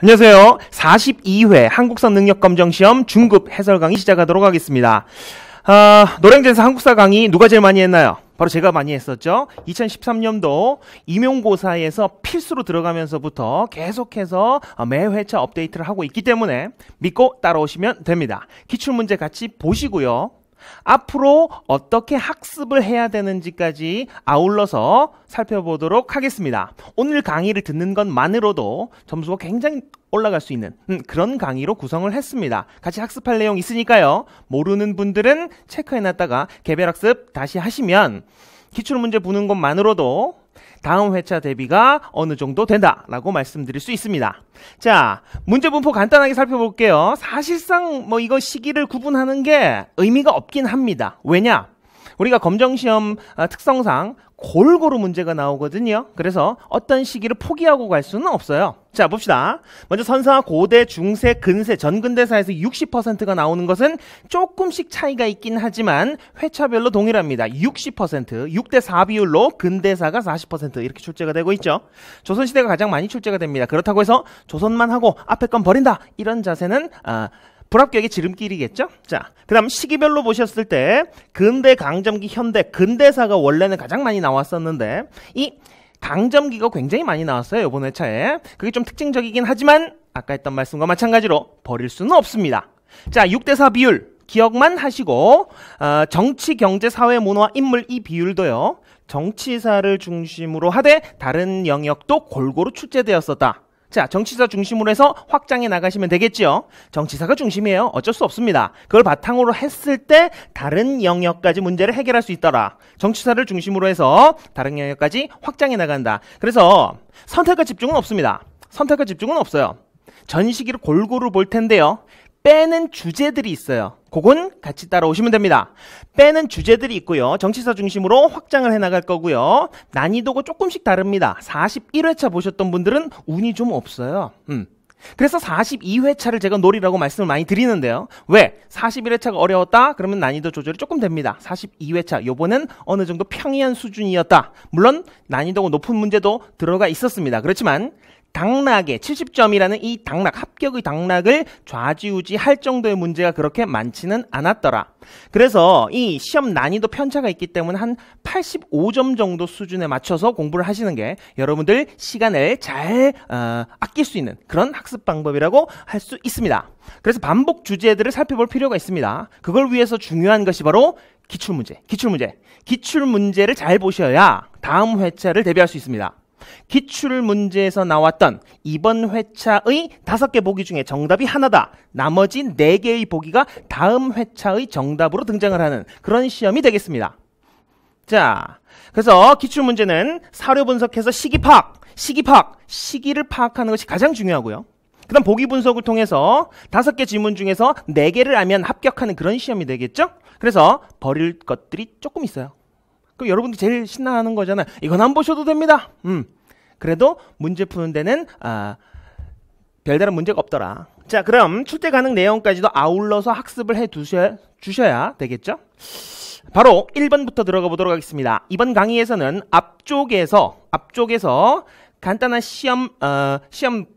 안녕하세요. 42회 한국사 능력검정시험 중급 해설 강의 시작하도록 하겠습니다. 노량진에서 한국사 강의 누가 제일 많이 했나요? 바로 제가 많이 했었죠. 2013년도 임용고사에서 필수로 들어가면서부터 계속해서 매 회차 업데이트를 하고 있기 때문에 믿고 따라오시면 됩니다. 기출문제 같이 보시고요. 앞으로 어떻게 학습을 해야 되는지까지 아울러서 살펴보도록 하겠습니다. 오늘 강의를 듣는 것만으로도 점수가 굉장히 올라갈 수 있는 그런 강의로 구성을 했습니다. 같이 학습할 내용 있으니까요. 모르는 분들은 체크해놨다가 개별학습 다시 하시면 기출문제 보는 것만으로도 다음 회차 대비가 어느 정도 된다라고 말씀드릴 수 있습니다. 자, 문제 분포 간단하게 살펴볼게요. 사실상 이거 시기를 구분하는 게 의미가 없긴 합니다. 왜냐? 우리가 검정시험 특성상 골고루 문제가 나오거든요. 그래서 어떤 시기를 포기하고 갈 수는 없어요. 자, 봅시다. 먼저 선사, 고대, 중세, 근세, 전근대사에서 60%가 나오는 것은 조금씩 차이가 있긴 하지만 회차별로 동일합니다. 60%, 6대4 비율로 근대사가 40% 이렇게 출제가 되고 있죠. 조선시대가 가장 많이 출제가 됩니다. 그렇다고 해서 조선만 하고 앞에 건 버린다. 이런 자세는 불합격의 지름길이겠죠? 자, 그 다음 시기별로 보셨을 때 근대, 강점기, 현대, 근대사가 원래는 가장 많이 나왔었는데 이 강점기가 굉장히 많이 나왔어요. 이번 회차에. 그게 좀 특징적이긴 하지만 아까 했던 말씀과 마찬가지로 버릴 수는 없습니다. 자, 6대4 비율 기억만 하시고 정치, 경제, 사회, 문화, 인물 이 비율도요. 정치사를 중심으로 하되 다른 영역도 골고루 출제되었었다. 자, 정치사 중심으로 해서 확장해 나가시면 되겠죠. 정치사가 중심이에요. 어쩔 수 없습니다. 그걸 바탕으로 했을 때 다른 영역까지 문제를 해결할 수 있더라. 정치사를 중심으로 해서 다른 영역까지 확장해 나간다. 그래서 선택과 집중은 없습니다. 선택과 집중은 없어요. 전 시기를 골고루 볼 텐데요. 빼는 주제들이 있어요. 그건 같이 따라오시면 됩니다. 빼는 주제들이 있고요. 정치사 중심으로 확장을 해나갈 거고요. 난이도가 조금씩 다릅니다. 41회차 보셨던 분들은 운이 좀 없어요. 그래서 42회차를 제가 노리라고 말씀을 많이 드리는데요. 왜? 41회차가 어려웠다? 그러면 난이도 조절이 조금 됩니다. 42회차, 요번엔 어느 정도 평이한 수준이었다. 물론 난이도가 높은 문제도 들어가 있었습니다. 그렇지만 당락의 70점이라는 이 당락, 합격의 당락을 좌지우지할 정도의 문제가 그렇게 많지는 않았더라. 그래서 이 시험 난이도 편차가 있기 때문에 한 85점 정도 수준에 맞춰서 공부를 하시는 게 여러분들 시간을 잘 아낄 수 있는 그런 학습 방법이라고 할 수 있습니다. 그래서 반복 주제들을 살펴볼 필요가 있습니다. 그걸 위해서 중요한 것이 바로 기출문제를 잘 보셔야 다음 회차를 대비할 수 있습니다. 기출문제에서 나왔던 이번 회차의 5개 보기 중에 정답이 하나다. 나머지 4개의 보기가 다음 회차의 정답으로 등장을 하는 그런 시험이 되겠습니다. 자, 그래서 기출문제는 사료 분석해서 시기를 파악하는 것이 가장 중요하고요. 그 다음 보기 분석을 통해서 5개 지문 중에서 4개를 알면 합격하는 그런 시험이 되겠죠? 그래서 버릴 것들이 조금 있어요. 그럼 여러분들 제일 신나하는 거잖아요. 이건 안 보셔도 됩니다. 그래도 문제 푸는 데는 별다른 문제가 없더라. 자, 그럼 출제 가능 내용까지도 아울러서 학습을 해 주셔야 되겠죠? 바로 1번부터 들어가 보도록 하겠습니다. 이번 강의에서는 앞쪽에서 간단한 시험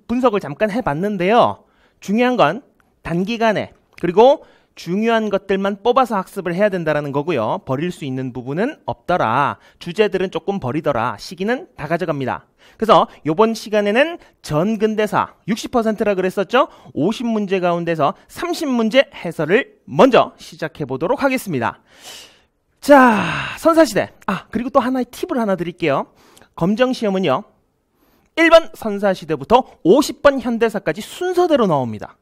분석을 잠깐 해봤는데요. 중요한 건 단기간에 그리고 중요한 것들만 뽑아서 학습을 해야 된다는 거고요. 버릴 수 있는 부분은 없더라. 주제들은 조금 버리더라. 시기는 다 가져갑니다. 그래서 이번 시간에는 전근대사 60%라 그랬었죠? 50문제 가운데서 30문제 해설을 먼저 시작해 보도록 하겠습니다. 자, 선사시대. 그리고 또 하나의 팁을 하나 드릴게요. 검정시험은요. 1번 선사시대부터 50번 현대사까지 순서대로 나옵니다.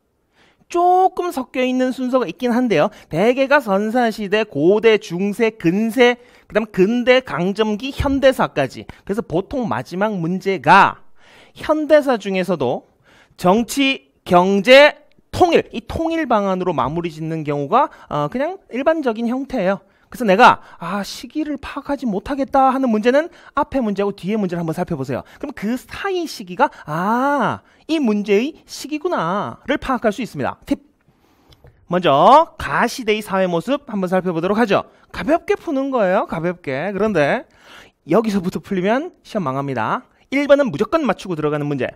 조금 섞여있는 순서가 있긴 한데요. 대개가 선사시대, 고대, 중세, 근세, 그 다음 근대, 강점기, 현대사까지. 그래서 보통 마지막 문제가 현대사 중에서도 정치, 경제, 통일, 이 통일 방안으로 마무리 짓는 경우가 그냥 일반적인 형태예요. 그래서 내가 시기를 파악하지 못하겠다 하는 문제는 앞에 문제하고 뒤에 문제를 한번 살펴보세요. 그럼 그 사이 시기가 이 문제의 시기구나를 파악할 수 있습니다. 팁! 먼저 가시대의 사회 모습 한번 살펴보도록 하죠. 가볍게 푸는 거예요. 가볍게. 그런데 여기서부터 풀리면 시험 망합니다. 1번은 무조건 맞추고 들어가는 문제.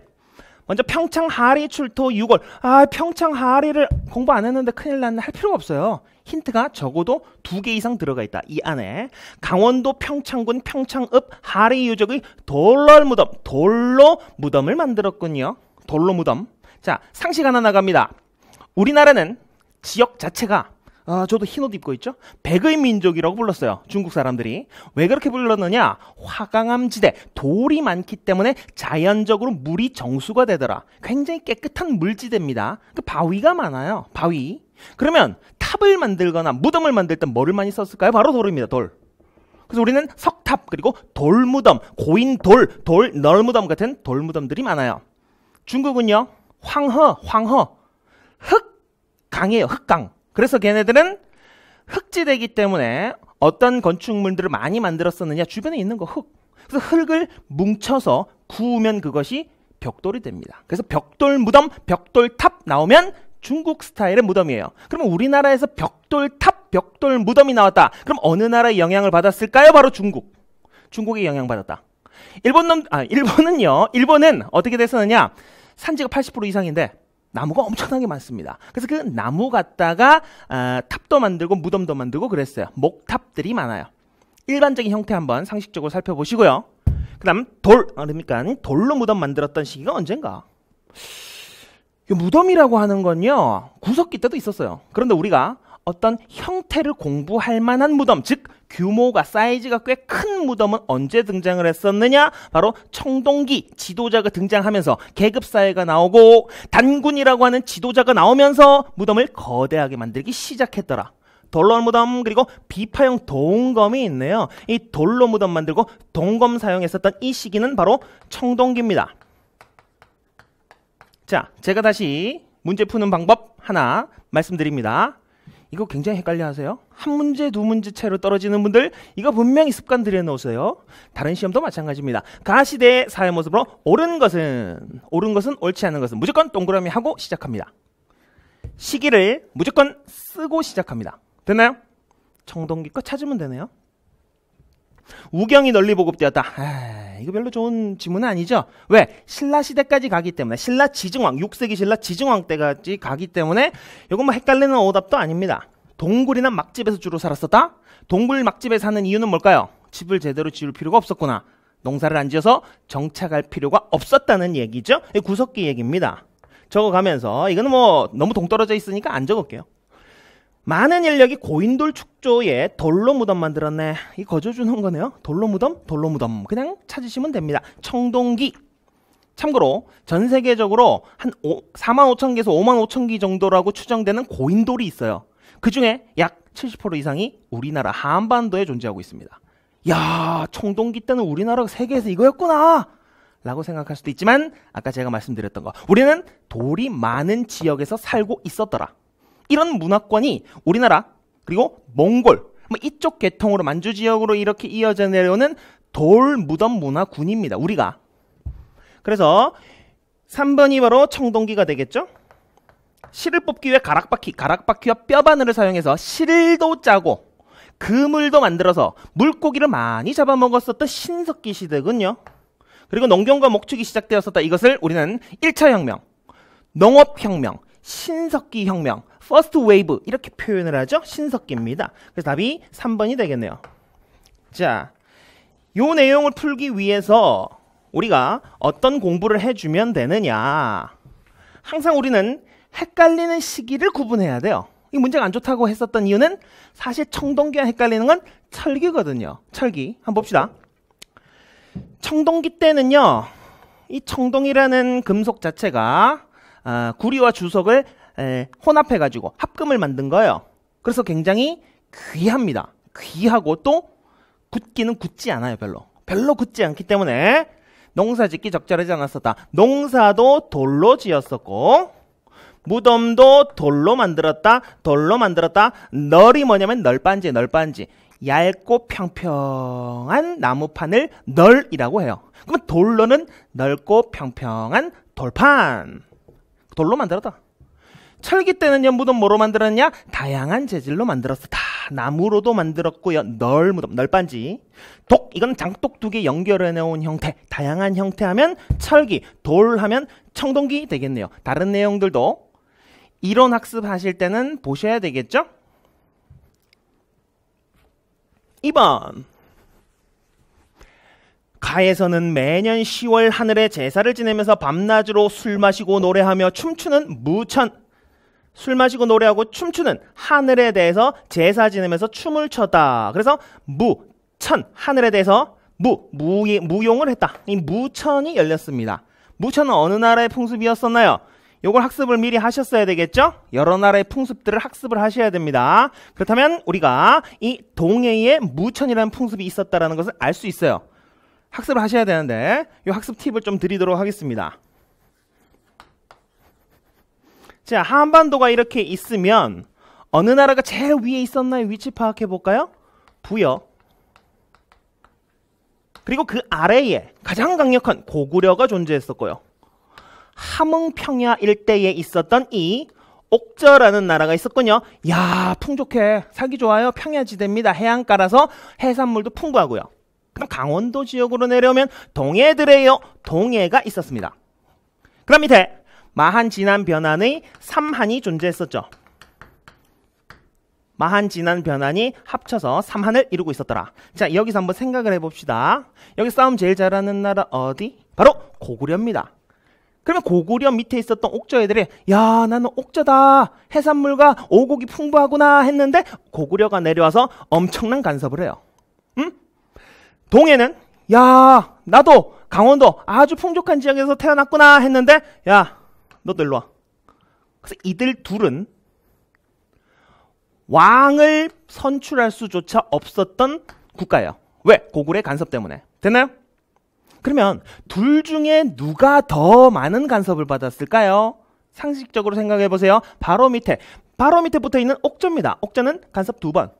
먼저 평창 하리 출토 6월. 아, 평창 하리를 공부 안 했는데 큰일 났네. 할 필요가 없어요. 힌트가 적어도 2개 이상 들어가 있다. 이 안에 강원도 평창군 평창읍 하리 유적의 돌로 무덤을 만들었군요. 돌로 무덤. 자, 상식 하나 나갑니다. 우리나라는 지역 자체가 저도 흰옷 입고 있죠? 백의 민족이라고 불렀어요. 중국 사람들이. 왜 그렇게 불렀느냐? 화강암 지대, 돌이 많기 때문에 자연적으로 물이 정수가 되더라. 굉장히 깨끗한 물지대입니다. 그 바위가 많아요. 바위. 그러면 탑을 만들거나 무덤을 만들 때 뭐를 많이 썼을까요? 바로 돌입니다. 돌. 그래서 우리는 석탑, 그리고 돌무덤, 고인돌, 널무덤 같은 돌무덤들이 많아요. 중국은요, 황허, 흑강이에요. 흑강. 그래서 걔네들은 흙지대이기 때문에 어떤 건축물들을 많이 만들었었느냐? 주변에 있는 거 흙. 그래서 흙을 뭉쳐서 구우면 그것이 벽돌이 됩니다. 그래서 벽돌무덤, 벽돌탑 나오면 중국 스타일의 무덤이에요. 그러면 우리나라에서 벽돌탑, 벽돌무덤이 나왔다. 그럼 어느 나라의 영향을 받았을까요? 바로 중국. 중국의 영향받았다. 일본은 어떻게 됐었느냐? 산지가 80% 이상인데 나무가 엄청나게 많습니다. 그래서 그 나무 갖다가 탑도 만들고 무덤도 만들고 그랬어요. 목탑들이 많아요. 일반적인 형태 한번 상식적으로 살펴보시고요. 그 다음 그러니까 돌로 무덤 만들었던 시기가 언젠가? 무덤이라고 하는 건요, 구석기 때도 있었어요. 그런데 우리가 어떤 형태를 공부할 만한 무덤, 즉 규모가, 사이즈가 꽤 큰 무덤은 언제 등장을 했었느냐? 바로 청동기 지도자가 등장하면서 계급사회가 나오고 단군이라고 하는 지도자가 나오면서 무덤을 거대하게 만들기 시작했더라. 돌로 무덤, 그리고 비파형 동검이 있네요. 이 돌로 무덤 만들고 동검 사용했었던 이 시기는 바로 청동기입니다. 자, 제가 다시 문제 푸는 방법 하나 말씀드립니다. 이거 굉장히 헷갈려 하세요. 한 문제, 두 문제 채로 떨어지는 분들, 이거 분명히 습관 들여놓으세요. 다른 시험도 마찬가지입니다. 가시대의 사회 모습으로 옳은 것은 옳지 않은 것은 무조건 동그라미 하고 시작합니다. 시기를 무조건 쓰고 시작합니다. 됐나요? 청동기 거 찾으면 되네요. 우경이 널리 보급되었다. 이거 별로 좋은 지문은 아니죠. 왜? 신라시대까지 가기 때문에, 신라 지증왕, 6세기 신라 지증왕 때까지 가기 때문에 이건 뭐 헷갈리는 오답도 아닙니다. 동굴이나 막집에서 주로 살았었다. 동굴 막집에 사는 이유는 뭘까요? 집을 제대로 지을 필요가 없었구나. 농사를 안 지어서 정착할 필요가 없었다는 얘기죠. 구석기 얘기입니다. 적어가면서 이거는 뭐 너무 동떨어져 있으니까 안 적을게요. 많은 인력이 고인돌 축조에 돌로 무덤 만들었네. 이 거저주는 거네요. 돌로 무덤 그냥 찾으시면 됩니다. 청동기. 참고로 전 세계적으로 한 45,000개에서 55,000개 정도라고 추정되는 고인돌이 있어요. 그 중에 약 70% 이상이 우리나라 한반도에 존재하고 있습니다. 야, 청동기 때는 우리나라가 세계에서 이거였구나 라고 생각할 수도 있지만, 아까 제가 말씀드렸던 거, 우리는 돌이 많은 지역에서 살고 있었더라. 이런 문화권이 우리나라, 그리고 몽골, 이쪽 계통으로 만주 지역으로 이렇게 이어져 내려오는 돌 무덤 문화군입니다. 우리가. 그래서 3번이 바로 청동기가 되겠죠. 실을 뽑기 위해 가락바퀴와 뼈바늘을 사용해서 실도 짜고 그물도 만들어서 물고기를 많이 잡아먹었었던 신석기 시대군요. 그리고 농경과 목축이 시작되었었다. 이것을 우리는 1차 혁명, 농업혁명, 신석기 혁명, 퍼스트 웨이브 이렇게 표현을 하죠. 신석기입니다. 그래서 답이 3번이 되겠네요. 자, 요 내용을 풀기 위해서 우리가 어떤 공부를 해주면 되느냐. 항상 우리는 헷갈리는 시기를 구분해야 돼요. 이 문제가 안 좋다고 했었던 이유는 사실 청동기와 헷갈리는 건 철기거든요. 철기. 한번 봅시다. 청동기 때는요, 이 청동이라는 금속 자체가 구리와 주석을 혼합해가지고 합금을 만든 거예요. 그래서 굉장히 귀합니다. 귀하고 또 굳기는 굳지 않아요. 별로 굳지 않기 때문에 농사짓기 적절하지 않았었다. 농사도 돌로 지었었고 무덤도 돌로 만들었다. 널이 뭐냐면 널빤지. 얇고 평평한 나무판을 널이라고 해요. 그러면 돌로는 넓고 평평한 돌판. 돌로 만들었다. 철기 때는요, 무덤 뭐로 만들었냐? 다양한 재질로 만들었었다. 나무로도 만들었고요. 무덤, 널빤지. 이건 장독 두 개 연결해 놓은 형태. 다양한 형태 하면 철기, 돌 하면 청동기 되겠네요. 다른 내용들도 이론 학습하실 때는 보셔야 되겠죠? 2번. 가에서는 매년 10월 하늘에 제사를 지내면서 밤낮으로 술 마시고 노래하며 춤추는 무천. 술 마시고 노래하고 춤추는 하늘에 대해서 제사 지내면서 춤을 췄다. 그래서 무천, 하늘에 대해서 무용을 했다. 이 무천이 열렸습니다. 무천은 어느 나라의 풍습이었었나요? 요걸 학습을 미리 하셨어야 되겠죠? 여러 나라의 풍습들을 학습을 하셔야 됩니다. 그렇다면 우리가 이 동해에 무천이라는 풍습이 있었다는 것을 알 수 있어요. 학습을 하셔야 되는데 이 학습 팁을 좀 드리도록 하겠습니다. 자, 한반도가 이렇게 있으면 어느 나라가 제일 위에 있었나요? 위치 파악해 볼까요? 부여. 그리고 그 아래에 가장 강력한 고구려가 존재했었고요. 함흥평야 일대에 있었던 이 옥저라는 나라가 있었군요. 야, 풍족해. 살기 좋아요. 평야지대입니다. 해안가라서 해산물도 풍부하고요. 그럼 강원도 지역으로 내려오면 동해들에요. 동해가 있었습니다. 그럼 밑에 마한, 진안, 변안의 3한이 존재했었죠. 마한, 진안, 변안이 합쳐서 3한을 이루고 있었더라. 자, 여기서 한번 생각을 해봅시다. 여기 싸움 제일 잘하는 나라 어디? 바로 고구려입니다. 그러면 고구려 밑에 있었던 옥저 애들이 야, 나는 옥저다. 해산물과 오곡이 풍부하구나 했는데 고구려가 내려와서 엄청난 간섭을 해요. 응? 동해는 야, 나도 강원도 아주 풍족한 지역에서 태어났구나 했는데 야, 너도 일로 와. 그래서 이들 둘은 왕을 선출할 수조차 없었던 국가예요. 왜? 고구려의 간섭 때문에. 됐나요? 그러면 둘 중에 누가 더 많은 간섭을 받았을까요? 상식적으로 생각해 보세요. 바로 밑에 붙어 있는 옥저입니다. 옥저는 간섭 2번.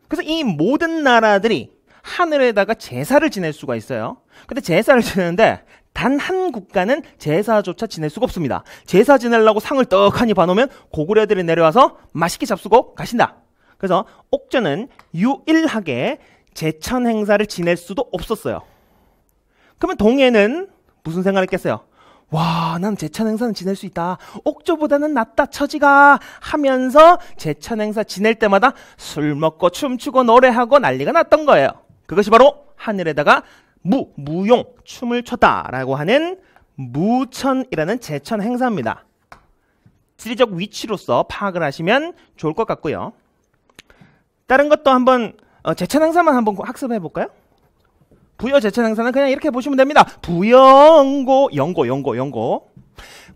그래서 이 모든 나라들이 하늘에다가 제사를 지낼 수가 있어요. 근데 제사를 지내는데 단 한 국가는 제사조차 지낼 수가 없습니다. 제사 지내려고 상을 떡하니 봐놓으면 고구려들이 내려와서 맛있게 잡수고 가신다. 그래서 옥저는 유일하게 제천 행사를 지낼 수도 없었어요. 그러면 동해는 무슨 생각을 했겠어요? 와, 난 제천 행사는 지낼 수 있다. 옥저보다는 낫다 처지가 하면서 제천 행사 지낼 때마다 술 먹고 춤추고 노래하고 난리가 났던 거예요. 그것이 바로 하늘에다가 무용, 춤을 췄다라고 하는 무천이라는 제천 행사입니다. 지리적 위치로서 파악을 하시면 좋을 것 같고요. 다른 것도 한번 제천 행사만 한번 학습해 볼까요? 부여 제천 행사는 그냥 이렇게 보시면 됩니다. 부영고, 영고.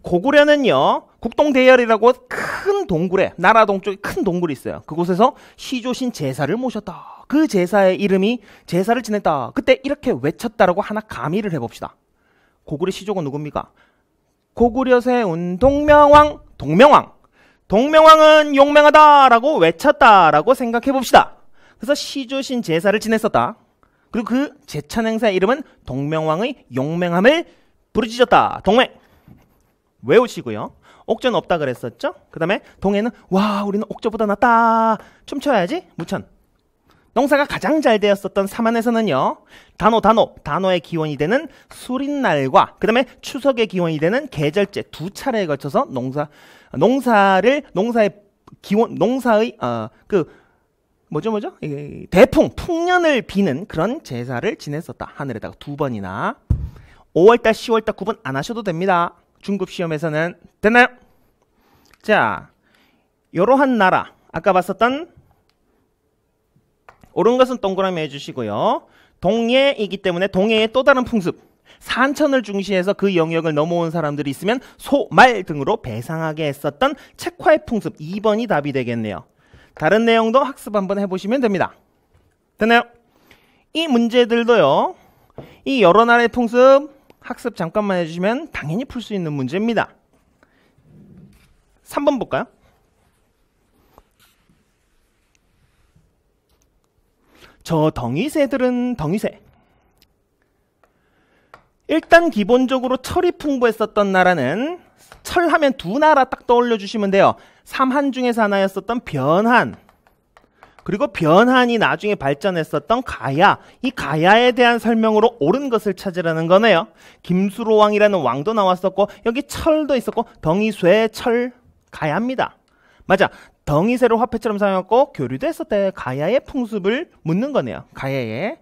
고구려는요, 국동대열이라고 큰 동굴에, 나라 동쪽에 큰 동굴이 있어요. 그곳에서 시조신 제사를 모셨다. 그 제사의 이름이 제사를 지냈다. 그때 이렇게 외쳤다라고 하나 가미를 해봅시다. 고구려 시조가 누굽니까? 고구려 세운 동명왕. 동명왕은 용맹하다라고 외쳤다라고 생각해 봅시다. 그래서 시조신 제사를 지냈었다. 그리고 그 제천 행사의 이름은 동명왕의 용맹함을 부르짖었다. 동맹. 외우시고요. 옥저는 없다 그랬었죠? 그 다음에 동해는 와, 우리는 옥저보다 낫다. 춤춰야지. 무천. 농사가 가장 잘 되었었던 삼한에서는요. 단오의 기원이 되는 수린날과 그 다음에 추석의 기원이 되는 계절제 두 차례에 걸쳐서 농사의 풍년을 비는 그런 제사를 지냈었다. 하늘에다가 2번이나. 5월달, 10월달 구분 안 하셔도 됩니다. 중급 시험에서는. 됐나요? 자, 이러한 나라. 아까 봤었던 옳은 것은 동그라미 해주시고요. 동해이기 때문에 동해의 또 다른 풍습. 산천을 중시해서 그 영역을 넘어온 사람들이 있으면 소, 말 등으로 배상하게 했었던 책화의 풍습. 2번이 답이 되겠네요. 다른 내용도 학습 한번 해보시면 됩니다. 됐나요? 이 문제들도요. 이 여러 나라의 풍습 학습 잠깐만 해주시면 당연히 풀 수 있는 문제입니다. 3번 볼까요? 저 덩이새들은 덩이새. 일단 기본적으로 철이 풍부했었던 나라는 철하면 두 나라 딱 떠올려 주시면 돼요. 삼한 중에서 하나였었던 변한. 그리고 변한이 나중에 발전했었던 가야, 이 가야에 대한 설명으로 옳은 것을 찾으라는 거네요. 김수로왕이라는 왕도 나왔었고 여기 철도 있었고 덩이쇠, 철, 가야입니다. 맞아. 덩이쇠를 화폐처럼 사용했고 교류도 했었대. 가야의 풍습을 묻는 거네요. 가야의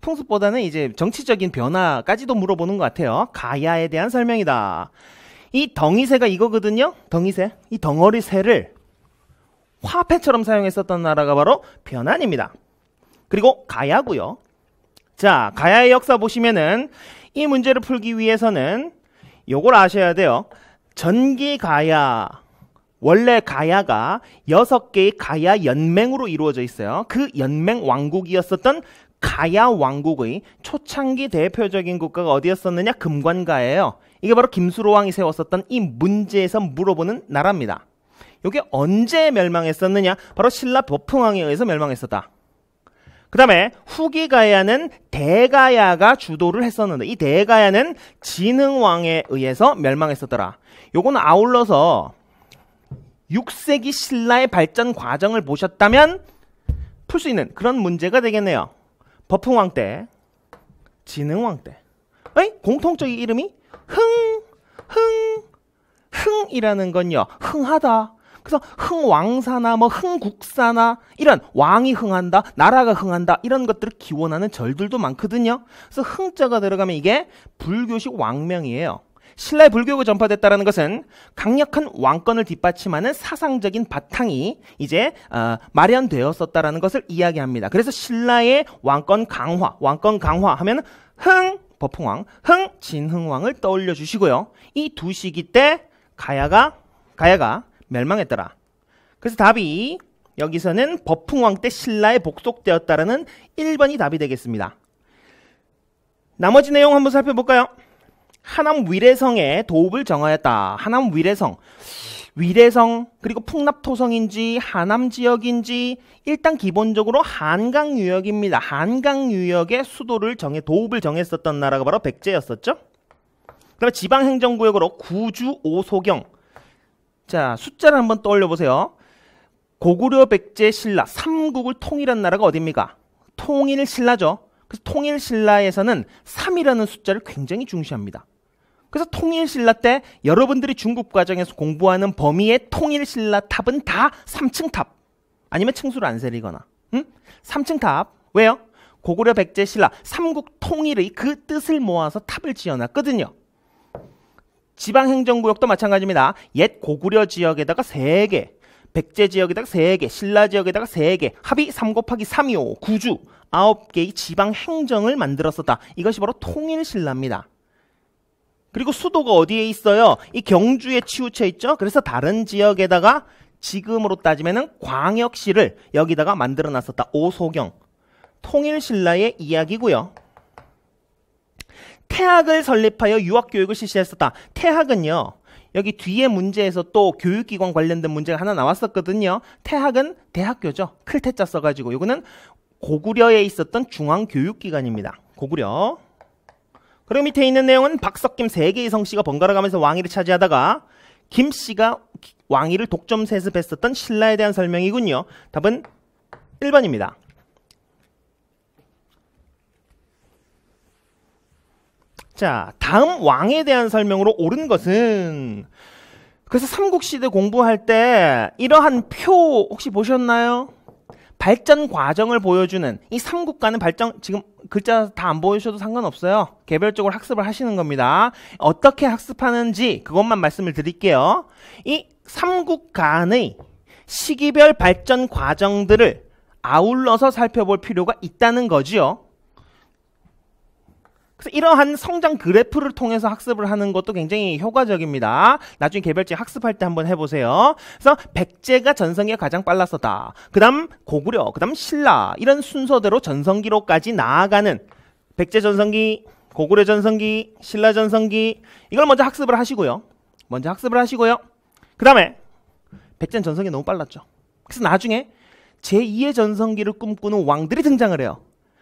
풍습보다는 이제 정치적인 변화까지도 물어보는 것 같아요. 가야에 대한 설명이다. 이 덩이쇠가 이거거든요. 덩이쇠. 이 덩어리 쇠를 화폐처럼 사용했었던 나라가 바로 변한입니다. 그리고 가야고요. 자, 가야의 역사 보시면은 이 문제를 풀기 위해서는 요걸 아셔야 돼요. 전기 가야, 원래 가야가 6개의 가야 연맹으로 이루어져 있어요. 그 연맹 왕국이었었던 가야 왕국의 초창기 대표적인 국가가 어디였었느냐? 금관가예요. 이게 바로 김수로왕이 세웠었던 이 문제에서 물어보는 나라입니다. 이게 언제 멸망했었느냐? 바로 신라 버풍왕에 의해서 멸망했었다. 그 다음에 후기 가야는 대가야가 주도를 했었는데 이 대가야는 진흥왕에 의해서 멸망했었더라. 요거는 아울러서 6세기 신라의 발전 과정을 보셨다면 풀 수 있는 그런 문제가 되겠네요. 버풍왕 때, 진흥왕 때. 공통적인 이름이 흥이라는 건요. 흥하다. 그래서 흥왕사나 뭐 흥국사나 이런 왕이 흥한다, 나라가 흥한다 이런 것들을 기원하는 절들도 많거든요. 그래서 흥자가 들어가면 이게 불교식 왕명이에요. 신라의 불교가 전파됐다는 것은 강력한 왕권을 뒷받침하는 사상적인 바탕이 이제 마련되었었다라는 것을 이야기합니다. 그래서 신라의 왕권 강화 하면 흥 버풍왕, 흥 진흥왕을 떠올려 주시고요. 이 두 시기 때 가야가 멸망했더라. 그래서 답이 여기서는 버풍왕 때 신라에 복속되었다라는 1번이 답이 되겠습니다. 나머지 내용 한번 살펴볼까요? 하남 위례성에 도읍을 정하였다. 하남 위례성 그리고 풍납토성인지 하남 지역인지 일단 기본적으로 한강 유역입니다. 한강 유역의 수도를 도읍을 정했었던 나라가 바로 백제였었죠. 그다음에 지방행정구역으로 구주, 오소경. 자, 숫자를 한번 떠올려 보세요. 고구려, 백제, 신라 3국을 통일한 나라가 어디입니까? 통일신라죠. 그래서 통일신라에서는 3이라는 숫자를 굉장히 중시합니다. 그래서 통일신라 때 여러분들이 중국 과정에서 공부하는 범위의 통일신라 탑은 다 3층 탑 아니면 층수를 안 세리거나 3층 탑. 왜요? 고구려, 백제, 신라 3국 통일의 그 뜻을 모아서 탑을 지어놨거든요. 지방행정구역도 마찬가지입니다. 옛 고구려 지역에다가 3개, 백제 지역에다가 3개, 신라 지역에다가 3개, 합이 3 곱하기 3이요. 구주 9개의 지방행정을 만들었었다. 이것이 바로 통일신라입니다. 그리고 수도가 어디에 있어요? 이 경주에 치우쳐 있죠. 그래서 다른 지역에다가 지금으로 따지면은 광역시를 여기다가 만들어 놨었다. 오소경. 통일신라의 이야기고요. 태학을 설립하여 유학교육을 실시했었다. 태학은요. 여기 뒤에 문제에서 또 교육기관 관련된 문제가 하나 나왔었거든요. 태학은 대학교죠. 클태자 써가지고. 요거는 고구려에 있었던 중앙교육기관입니다. 고구려. 그리고 밑에 있는 내용은 박석김 3개의 성씨가 번갈아 가면서 왕위를 차지하다가 김씨가 왕위를 독점 세습했었던 신라에 대한 설명이군요. 답은 1번입니다. 자, 다음 왕에 대한 설명으로 옳은 것은 그래서 삼국시대 공부할 때 이러한 표 혹시 보셨나요? 발전 과정을 보여주는 이 삼국가는 발전 지금 글자 다 안 보여주셔도 상관없어요. 개별적으로 학습을 하시는 겁니다. 어떻게 학습하는지 그것만 말씀을 드릴게요. 이 삼국간의 시기별 발전 과정들을 아울러서 살펴볼 필요가 있다는 거지요. 그래서 이러한 성장 그래프를 통해서 학습을 하는 것도 굉장히 효과적입니다. 나중에 개별적 학습할 때 한번 해보세요. 그래서 백제가 전성기가 가장 빨랐었다. 그 다음 고구려, 그 다음 신라 이런 순서대로 전성기로까지 나아가는 백제 전성기, 고구려 전성기, 신라 전성기 이걸 먼저 학습을 하시고요. 그 다음에 백제는 전성기 너무 빨랐죠. 그래서 나중에 제2의 전성기를 꿈꾸는 왕들이 등장을 해요.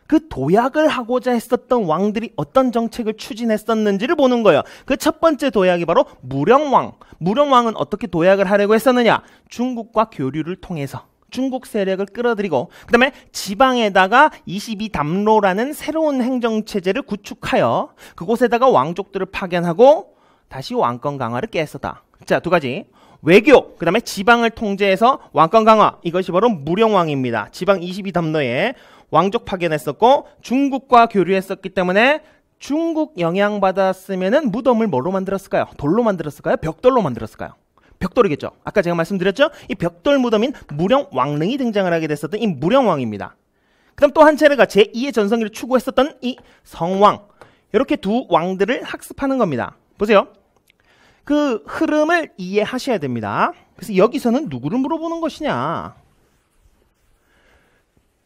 그 도약을 하고자 했었던 왕들이 어떤 정책을 추진했었는지를 보는 거예요. 그 첫 번째 도약이 바로 무령왕. 무령왕은 어떻게 도약을 하려고 했었느냐? 중국과 교류를 통해서. 중국 세력을 끌어들이고 그 다음에 지방에다가 22담로라는 새로운 행정체제를 구축하여 그곳에다가 왕족들을 파견하고 다시 왕권 강화를 깨했었다. 자, 두 가지. 외교, 그 다음에 지방을 통제해서 왕권 강화. 이것이 바로 무령왕입니다. 지방 22담로에 왕족 파견했었고 중국과 교류했었기 때문에 중국 영향받았으면은 무덤을 뭐로 만들었을까요? 돌로 만들었을까요? 벽돌로 만들었을까요? 벽돌이겠죠. 아까 제가 말씀드렸죠? 이 벽돌 무덤인 무령왕릉이 등장을 하게 됐었던 이 무령왕입니다. 그 다음 또 한 차례가 제2의 전성기를 추구했었던 이 성왕. 이렇게 두 왕들을 학습하는 겁니다. 보세요. 그 흐름을 이해하셔야 됩니다. 그래서 여기서는 누구를 물어보는 것이냐?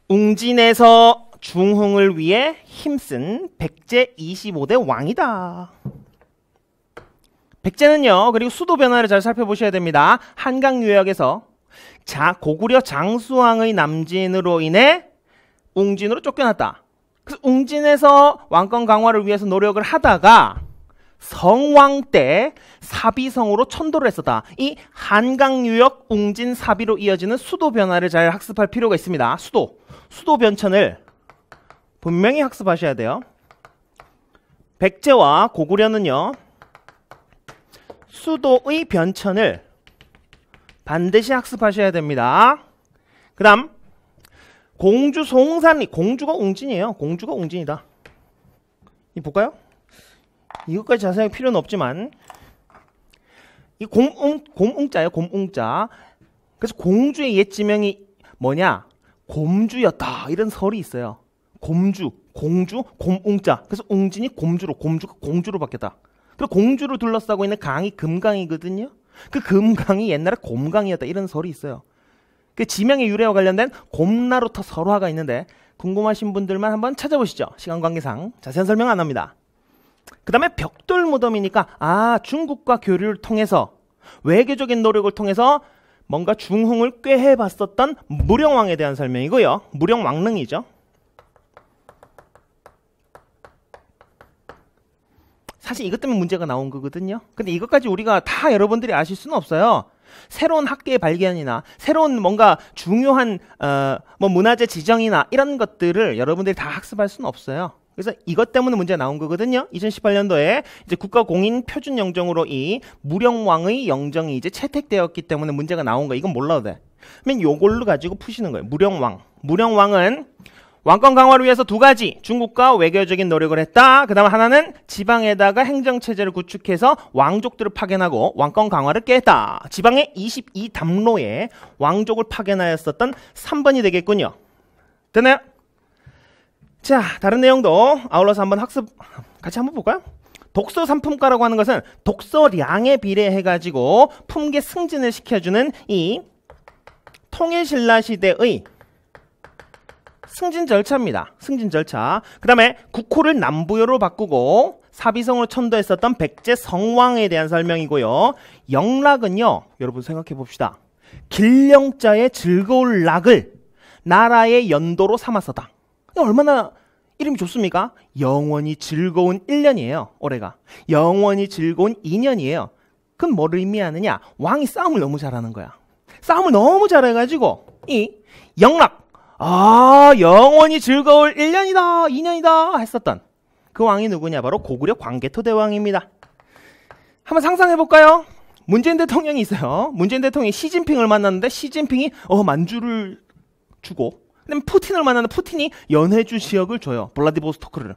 웅진에서 중흥을 위해 힘쓴 백제 25대 왕이다. 백제는요, 그리고 수도 변화를 잘 살펴보셔야 됩니다. 한강 유역에서 고구려 장수왕의 남진으로 인해 웅진으로 쫓겨났다. 그래서 웅진에서 왕권 강화를 위해서 노력을 하다가 성왕 때 사비성으로 천도를 했었다. 이 한강 유역 웅진 사비로 이어지는 수도 변화를 잘 학습할 필요가 있습니다. 수도 변천을 분명히 학습하셔야 돼요. 백제와 고구려는요, 수도의 변천을 반드시 학습하셔야 됩니다. 그 다음 공주 송산리, 공주가 웅진이에요. 공주가 웅진이다. 이 볼까요? 이것까지 자세하게 필요는 없지만 이 곰웅자예요. 곰웅자. 그래서 공주의 옛 지명이 뭐냐? 곰주였다. 이런 설이 있어요. 곰주, 공주, 곰웅자. 그래서 웅진이 곰주가 공주로 바뀌었다. 그리고 공주를 둘러싸고 있는 강이 금강이거든요. 그 금강이 옛날에 곰강이었다. 이런 설이 있어요. 그 지명의 유래와 관련된 곰나루터 설화가 있는데 궁금하신 분들만 한번 찾아보시죠. 시간 관계상 자세한 설명 안 합니다. 그 다음에 벽돌 무덤이니까 중국과 교류를 통해서 외교적인 노력을 통해서 뭔가 중흥을 꾀해봤었던 무령왕에 대한 설명이고요. 무령왕릉이죠. 사실 이것 때문에 문제가 나온 거거든요. 근데 이것까지 우리가 다 여러분들이 아실 수는 없어요. 새로운 학계의 발견이나 새로운 뭔가 중요한 문화재 지정이나 이런 것들을 여러분들이 다 학습할 수는 없어요. 그래서 이것 때문에 문제가 나온 거거든요. 2018년도에 이제 국가공인표준영정으로 이 무령왕의 영정이 이제 채택되었기 때문에 문제가 나온 거예요. 이건 몰라도 돼. 그러면 요걸로 가지고 푸시는 거예요. 무령왕. 무령왕은 왕권 강화를 위해서 두 가지, 중국과 외교적인 노력을 했다. 그 다음 하나는 지방에다가 행정체제를 구축해서 왕족들을 파견하고 왕권 강화를 깼다. 지방의 22담로에 왕족을 파견하였었던 3번이 되겠군요. 됐나요? 자, 다른 내용도 아울러서 한번 같이 한번 볼까요? 독서 상품가라고 하는 것은 독서량에 비례해가지고 품계 승진을 시켜주는 이 통일신라 시대의 승진 절차입니다. 승진 절차. 그 다음에 국호를 남부여로 바꾸고 사비성으로 천도했었던 백제 성왕에 대한 설명이고요. 영락은요, 여러분 생각해 봅시다. 길령자의 즐거울 락을 나라의 연도로 삼았었다. 얼마나 이름이 좋습니까? 영원히 즐거운 1년이에요. 올해가. 영원히 즐거운 2년이에요. 그건 뭘 의미하느냐? 왕이 싸움을 너무 잘하는 거야. 싸움을 너무 잘해가지고 이 영락, 영원히 즐거울 1년이다, 2년이다 했었던 그 왕이 누구냐? 바로 고구려 광개토 대왕입니다. 한번 상상해볼까요? 문재인 대통령이 있어요. 문재인 대통령이 시진핑을 만났는데 시진핑이 만주를 주고, 그다음에 푸틴을 만났는데 푸틴이 연해주 지역을 줘요. 블라디보스토크를.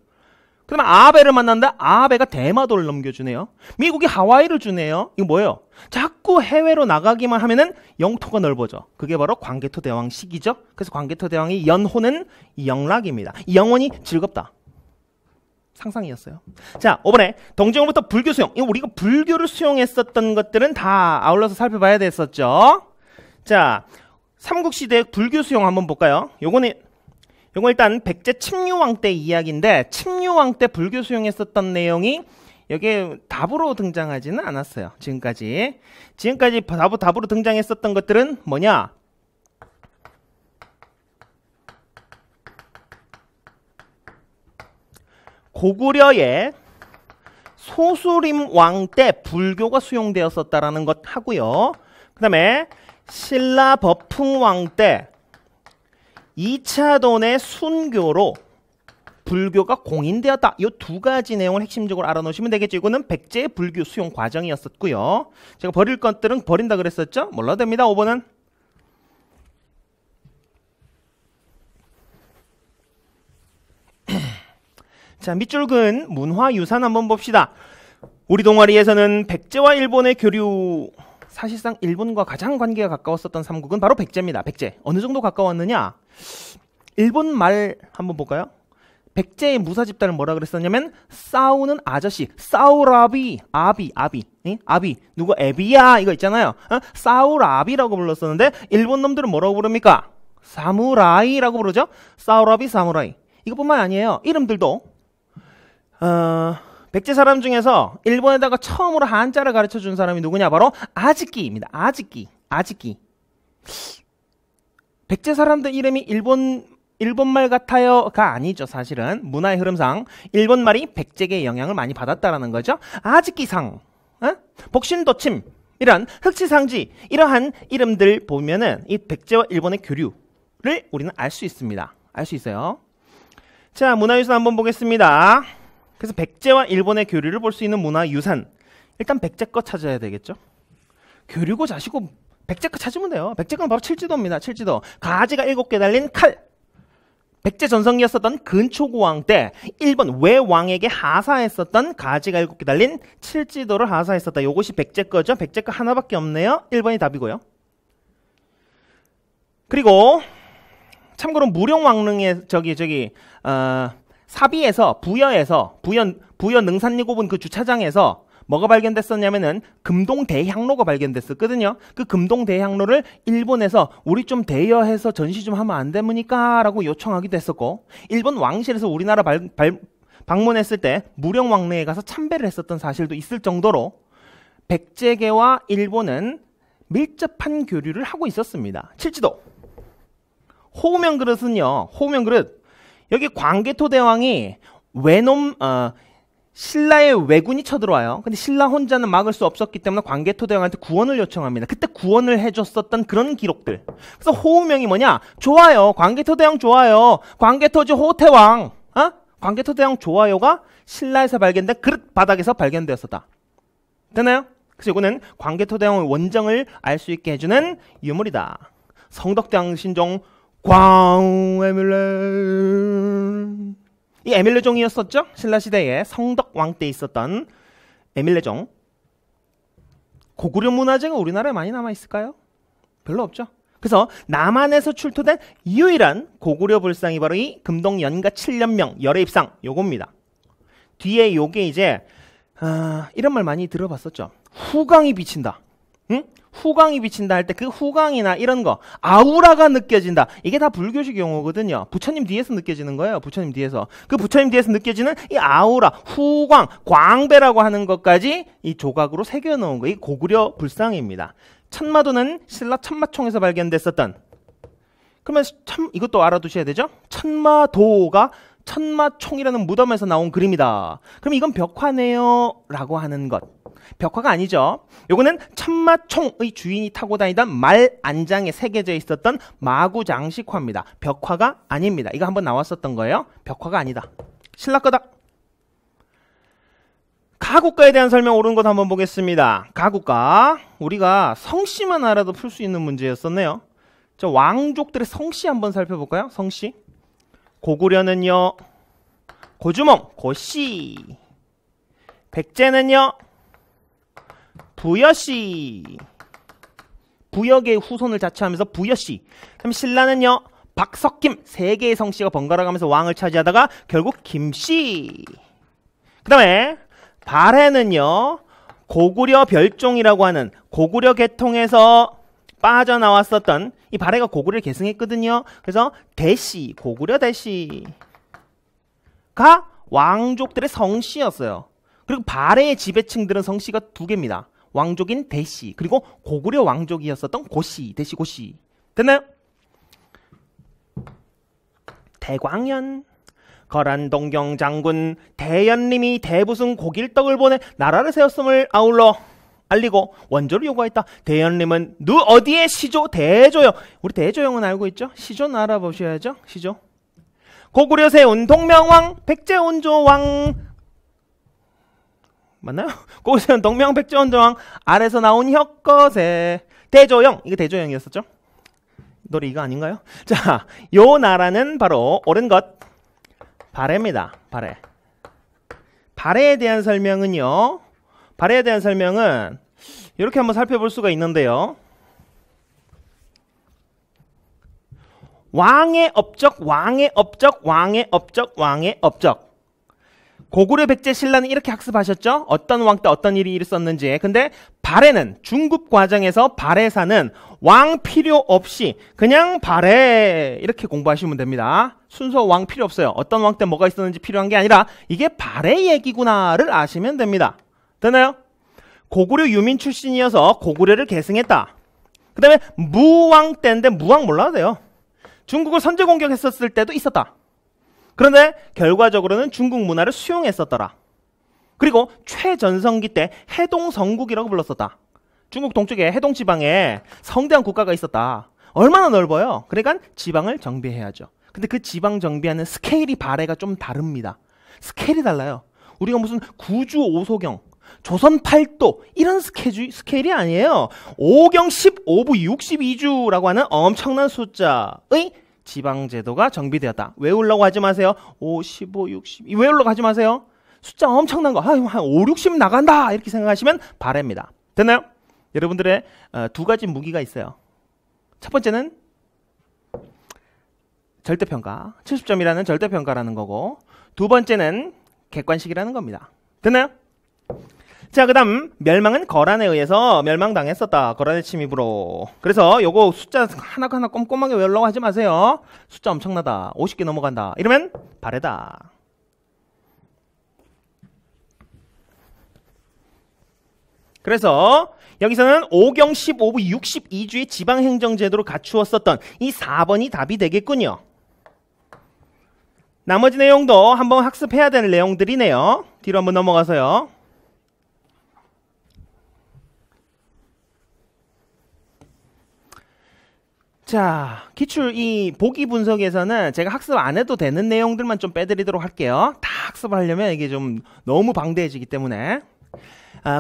그다음에 아베를 만났는데 아베가 대마도를 넘겨주네요. 미국이 하와이를 주네요. 이거 뭐예요? 자꾸 해외로 나가기만 하면은 영토가 넓어져. 그게 바로 광개토 대왕 시기죠. 그래서 광개토 대왕의 연호는 영락입니다. 영원히 즐겁다. 상상이었어요. 자, 5번에 동정으로부터 불교 수용. 이거 우리가 불교를 수용했었던 것들은 다 아울러서 살펴봐야 됐었죠. 자, 삼국시대의 불교 수용 한번 볼까요? 요거 일단 백제 침류왕 때 이야기인데, 침류왕 때 불교 수용했었던 내용이 여기에 답으로 등장하지는 않았어요. 지금까지 답으로 등장했었던 것들은 뭐냐? 고구려의 소수림 왕 때 불교가 수용되었었다라는 것 하고요. 그 다음에 신라 법흥왕 때 2차돈의 순교로 불교가 공인되었다. 이 두 가지 내용을 핵심적으로 알아놓으시면 되겠죠. 이거는 백제의 불교 수용 과정이었었고요. 제가 버릴 것들은 버린다 그랬었죠. 몰라도 됩니다. 5번은. 자, 밑줄 근 문화유산 한번 봅시다. 우리 동아리에서는 백제와 일본의 교류, 사실상 일본과 가장 관계가 가까웠었던 삼국은 바로 백제입니다. 백제. 어느 정도 가까웠느냐? 일본 말 한번 볼까요? 백제의 무사 집단을 뭐라 그랬었냐면 싸우는 아저씨, 싸우라비, 아비, 응? 아비, 누구 애비야 이거 있잖아요. 싸우라비라고 불렀었는데 일본 놈들은 뭐라고 부릅니까? 사무라이라고 부르죠. 싸우라비, 사무라이. 이것뿐만 아니에요. 이름들도 백제 사람 중에서 일본에다가 처음으로 한자를 가르쳐준 사람이 누구냐? 바로 아지끼입니다. 아지끼. 백제 사람들 이름이 일본말 같아요가 아니죠. 사실은 문화의 흐름상 일본말이 백제계의 영향을 많이 받았다라는 거죠. 아지끼상, 복신도침 이런 흑치상지 이러한 이름들 보면은 이 백제와 일본의 교류를 우리는 알 수 있습니다. 알 수 있어요. 자, 문화유산 한번 보겠습니다. 그래서 백제와 일본의 교류를 볼 수 있는 문화유산, 일단 백제 거 찾아야 되겠죠. 교류고 자시고 백제 거 찾으면 돼요. 백제 거는 바로 칠지도입니다. 칠지도. 가지가 7개 달린 칼. 백제 전성기였었던 근초고왕 때 일본 외왕에게 하사했었던 가지가 7개 달린 칠지도를 하사했었다. 요것이 백제 거죠. 백제 거 하나밖에 없네요. 1번이 답이고요. 그리고 참고로 무령왕릉의 사비에서 부여 능산리고분 그 주차장에서 뭐가 발견됐었냐면은 금동대향로가 발견됐었거든요. 그 금동대향로를 일본에서 우리 좀 대여해서 전시 좀 하면 안 됩니까? 라고 요청하기도 했었고, 일본 왕실에서 우리나라 방문했을 때 무령왕릉에 가서 참배를 했었던 사실도 있을 정도로 백제계와 일본은 밀접한 교류를 하고 있었습니다. 칠지도. 호우면 그릇은요. 호우면 그릇. 여기 광개토대왕이 신라의 왜군이 쳐들어와요. 근데 신라 혼자는 막을 수 없었기 때문에 광개토대왕한테 구원을 요청합니다. 그때 구원을 해줬었던 그런 기록들. 그래서 호우명이 뭐냐? 좋아요. 광개토대왕 좋아요. 광개토지 호태왕. 광개토대왕 좋아요가 신라에서 발견된 그릇 바닥에서 발견되었었다. 되나요? 그래서 이거는 광개토대왕의 원정을 알 수 있게 해주는 유물이다. 성덕대왕 신종 광에밀레. 이 에밀레종이었었죠? 신라시대에 성덕왕 때 있었던 에밀레종. 고구려 문화재가 우리나라에 많이 남아있을까요? 별로 없죠. 그래서 남한에서 출토된 유일한 고구려 불상이 바로 이 금동연가 7년명 열애입상 요겁니다. 뒤에 요게 이제 이런 말 많이 들어봤었죠. 후광이 비친다. 응? 후광이 비친다 할 때 그 후광이나 이런 거 아우라가 느껴진다. 이게 다 불교식 용어거든요. 부처님 뒤에서 느껴지는 거예요. 부처님 뒤에서. 그 부처님 뒤에서 느껴지는 이 아우라, 후광, 광배라고 하는 것까지 이 조각으로 새겨놓은 거. 이 고구려 불상입니다. 천마도는 신라 천마총에서 발견됐었던, 그러면 이것도 알아두셔야 되죠. 천마도가 천마총이라는 무덤에서 나온 그림이다. 그럼 이건 벽화네요 라고 하는 것. 벽화가 아니죠. 요거는 천마총의 주인이 타고 다니던 말 안장에 새겨져 있었던 마구 장식화입니다. 벽화가 아닙니다. 이거 한번 나왔었던 거예요. 벽화가 아니다. 신라 거다. 가국가에 대한 설명 옳은 것 한번 보겠습니다. 가국가. 우리가 성씨만 알아도 풀 수 있는 문제였었네요. 저 왕족들의 성씨 한번 살펴볼까요? 성씨. 고구려는요. 고주몽, 고씨. 백제는요. 부여씨. 부역의 후손을 자처하면서 부여씨. 그럼 신라는요. 박석김. 세 개의 성씨가 번갈아 가면서 왕을 차지하다가 결국 김씨. 그 다음에 발해는요. 고구려 별종이라고 하는 고구려 계통에서 빠져나왔었던 이 발해가 고구려를 계승했거든요. 그래서 대씨, 고구려 대씨가 왕족들의 성씨였어요. 그리고 발해의 지배층들은 성씨가 2개입니다. 왕족인 대씨, 그리고 고구려 왕족이었었던 고씨, 대씨, 고씨. 됐나요? 대광현. 거란동경 장군 대연님이 대부승 고길떡을 보내 나라를 세웠음을 아울러 알리고 원조를 요구했다. 대연림은 어디에 시조? 대조영. 우리 대조영은 알고 있죠? 시조는 알아보셔야죠. 시조. 고구려 세운 동명왕 백제온조왕 맞나요? 고구려 세운 동명왕 백제온조왕 아래서 나온 혁거세 대조영. 이거 대조영이었었죠? 노래 이거 아닌가요? 자, 요 나라는 바로 옳은 것 발해입니다. 발해. 발해에 대한 설명은요. 발해에 대한 설명은 이렇게 한번 살펴볼 수가 있는데요. 왕의 업적, 왕의 업적, 왕의 업적, 왕의 업적. 고구려 백제 신라는 이렇게 학습하셨죠? 어떤 왕 때 어떤 일이 있었는지. 근데 발해는 중급 과정에서 발해사는 왕 필요 없이 그냥 발해 이렇게 공부하시면 됩니다. 순서 왕 필요 없어요. 어떤 왕 때 뭐가 있었는지 필요한 게 아니라 이게 발해 얘기구나를 아시면 됩니다. 되나요? 고구려 유민 출신이어서 고구려를 계승했다. 그 다음에 무왕 때인데 무왕 몰라도 돼요. 중국을 선제 공격했었을 때도 있었다. 그런데 결과적으로는 중국 문화를 수용했었더라. 그리고 최전성기 때 해동성국이라고 불렀었다. 중국 동쪽에 해동 지방에 성대한 국가가 있었다. 얼마나 넓어요? 그러니까 지방을 정비해야죠. 근데 그 지방 정비하는 스케일이 발해가 좀 다릅니다. 스케일이 달라요. 우리가 무슨 구주 오소경, 조선 8도 이런 스케일이 아니에요. 5경 15부 62주라고 하는 엄청난 숫자의 지방제도가 정비되었다. 외우려고 하지 마세요. 5, 15, 60 외우려고 하지 마세요. 숫자 엄청난 거. 한 5, 60 나간다 이렇게 생각하시면 발해입니다. 됐나요? 여러분들의 두 가지 무기가 있어요. 첫 번째는 절대평가, 70점이라는 절대평가라는 거고, 두 번째는 객관식이라는 겁니다. 됐나요? 자, 그 다음 멸망은 거란에 의해서 멸망당했었다. 거란의 침입으로. 그래서 요거 숫자 하나하나 꼼꼼하게 외우려고 하지 마세요. 숫자 엄청나다. 50개 넘어간다. 이러면 발해다. 그래서 여기서는 5경 15부 62주의 지방행정제도를 갖추었었던 이 4번이 답이 되겠군요. 나머지 내용도 한번 학습해야 되는 내용들이네요. 뒤로 한번 넘어가서요. 자, 기출 이 보기 분석에서는 제가 학습 안 해도 되는 내용들만 좀 빼드리도록 할게요. 다 학습하려면 이게 좀 너무 방대해지기 때문에.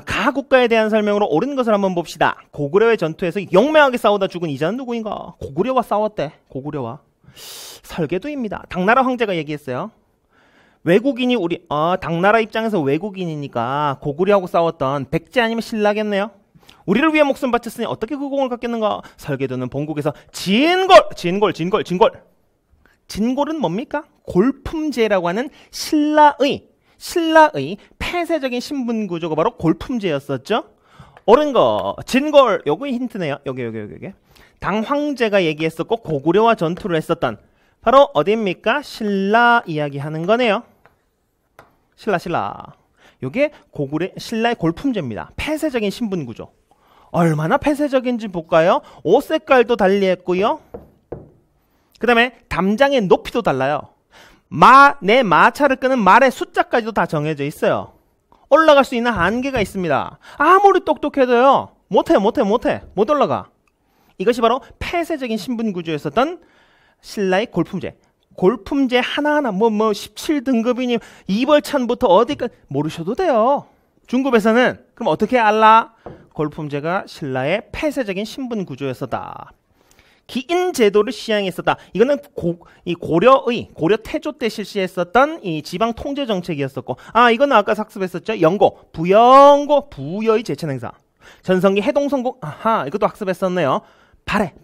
가 국가에 대한 설명으로 옳은 것을 한번 봅시다. 고구려의 전투에서 용맹하게 싸우다 죽은 이자는 누구인가? 고구려와 싸웠대. 고구려와. 설계도입니다. 당나라 황제가 얘기했어요. 외국인이 당나라 입장에서 외국인이니까 고구려하고 싸웠던 백제 아니면 신라겠네요. 우리를 위해 목숨 바쳤으니 어떻게 그 공을 갖겠는가? 설계도는 본국에서 진골은 뭡니까? 골품제라고 하는 신라의 폐쇄적인 신분 구조가 바로 골품제였었죠. 옳은 거 진골 요거 힌트네요. 여기 당 황제가 얘기했었고 고구려와 전투를 했었던 바로 어디입니까? 신라 이야기하는 거네요. 신라. 요게 신라의 골품제입니다. 폐쇄적인 신분 구조. 얼마나 폐쇄적인지 볼까요? 옷 색깔도 달리했고요. 그 다음에 담장의 높이도 달라요. 내 마차를 끄는 말의 숫자까지도 다 정해져 있어요. 올라갈 수 있는 한계가 있습니다. 아무리 똑똑해도요. 못 올라가. 이것이 바로 폐쇄적인 신분 구조였었던 신라의 골품제. 골품제 하나하나 17등급이니 이벌찬부터 어디까지 모르셔도 돼요. 중급에서는 그럼 어떻게 알라? 골품제가 신라의 폐쇄적인 신분 구조였었다. 기인 제도를 시행했었다. 이거는 고려 태조 때 실시했었던 이 지방 통제 정책이었었고, 이거는 아까 학습했었죠. 영고, 부영고, 부여의 제천 행사. 전성기 해동성국, 이것도 학습했었네요. 발해.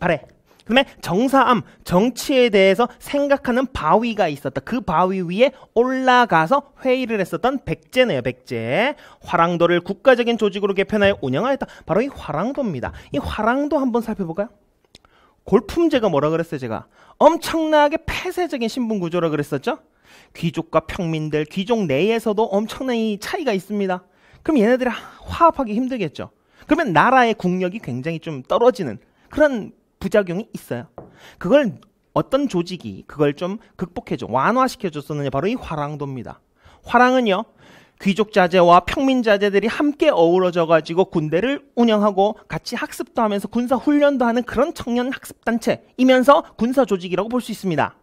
그다음에 정사암, 정치에 대해서 생각하는 바위가 있었다. 그 바위 위에 올라가서 회의를 했었던 백제네요. 백제. 화랑도를 국가적인 조직으로 개편하여 운영하였다. 바로 이 화랑도입니다. 이 화랑도 한번 살펴볼까요? 골품제가 뭐라 그랬어요? 제가 엄청나게 폐쇄적인 신분 구조라 그랬었죠. 귀족과 평민들, 귀족 내에서도 엄청난 이 차이가 있습니다. 그럼 얘네들이 화합하기 힘들겠죠. 그러면 나라의 국력이 굉장히 좀 떨어지는 그런 부작용이 있어요. 그걸 어떤 조직이 그걸 좀 극복해줘, 완화시켜줬었느냐? 바로 이 화랑도입니다. 화랑은요, 귀족 자제와 평민 자제들이 함께 어우러져 가지고 군대를 운영하고 같이 학습도 하면서 군사 훈련도 하는 그런 청년 학습 단체이면서 군사 조직이라고 볼 수 있습니다.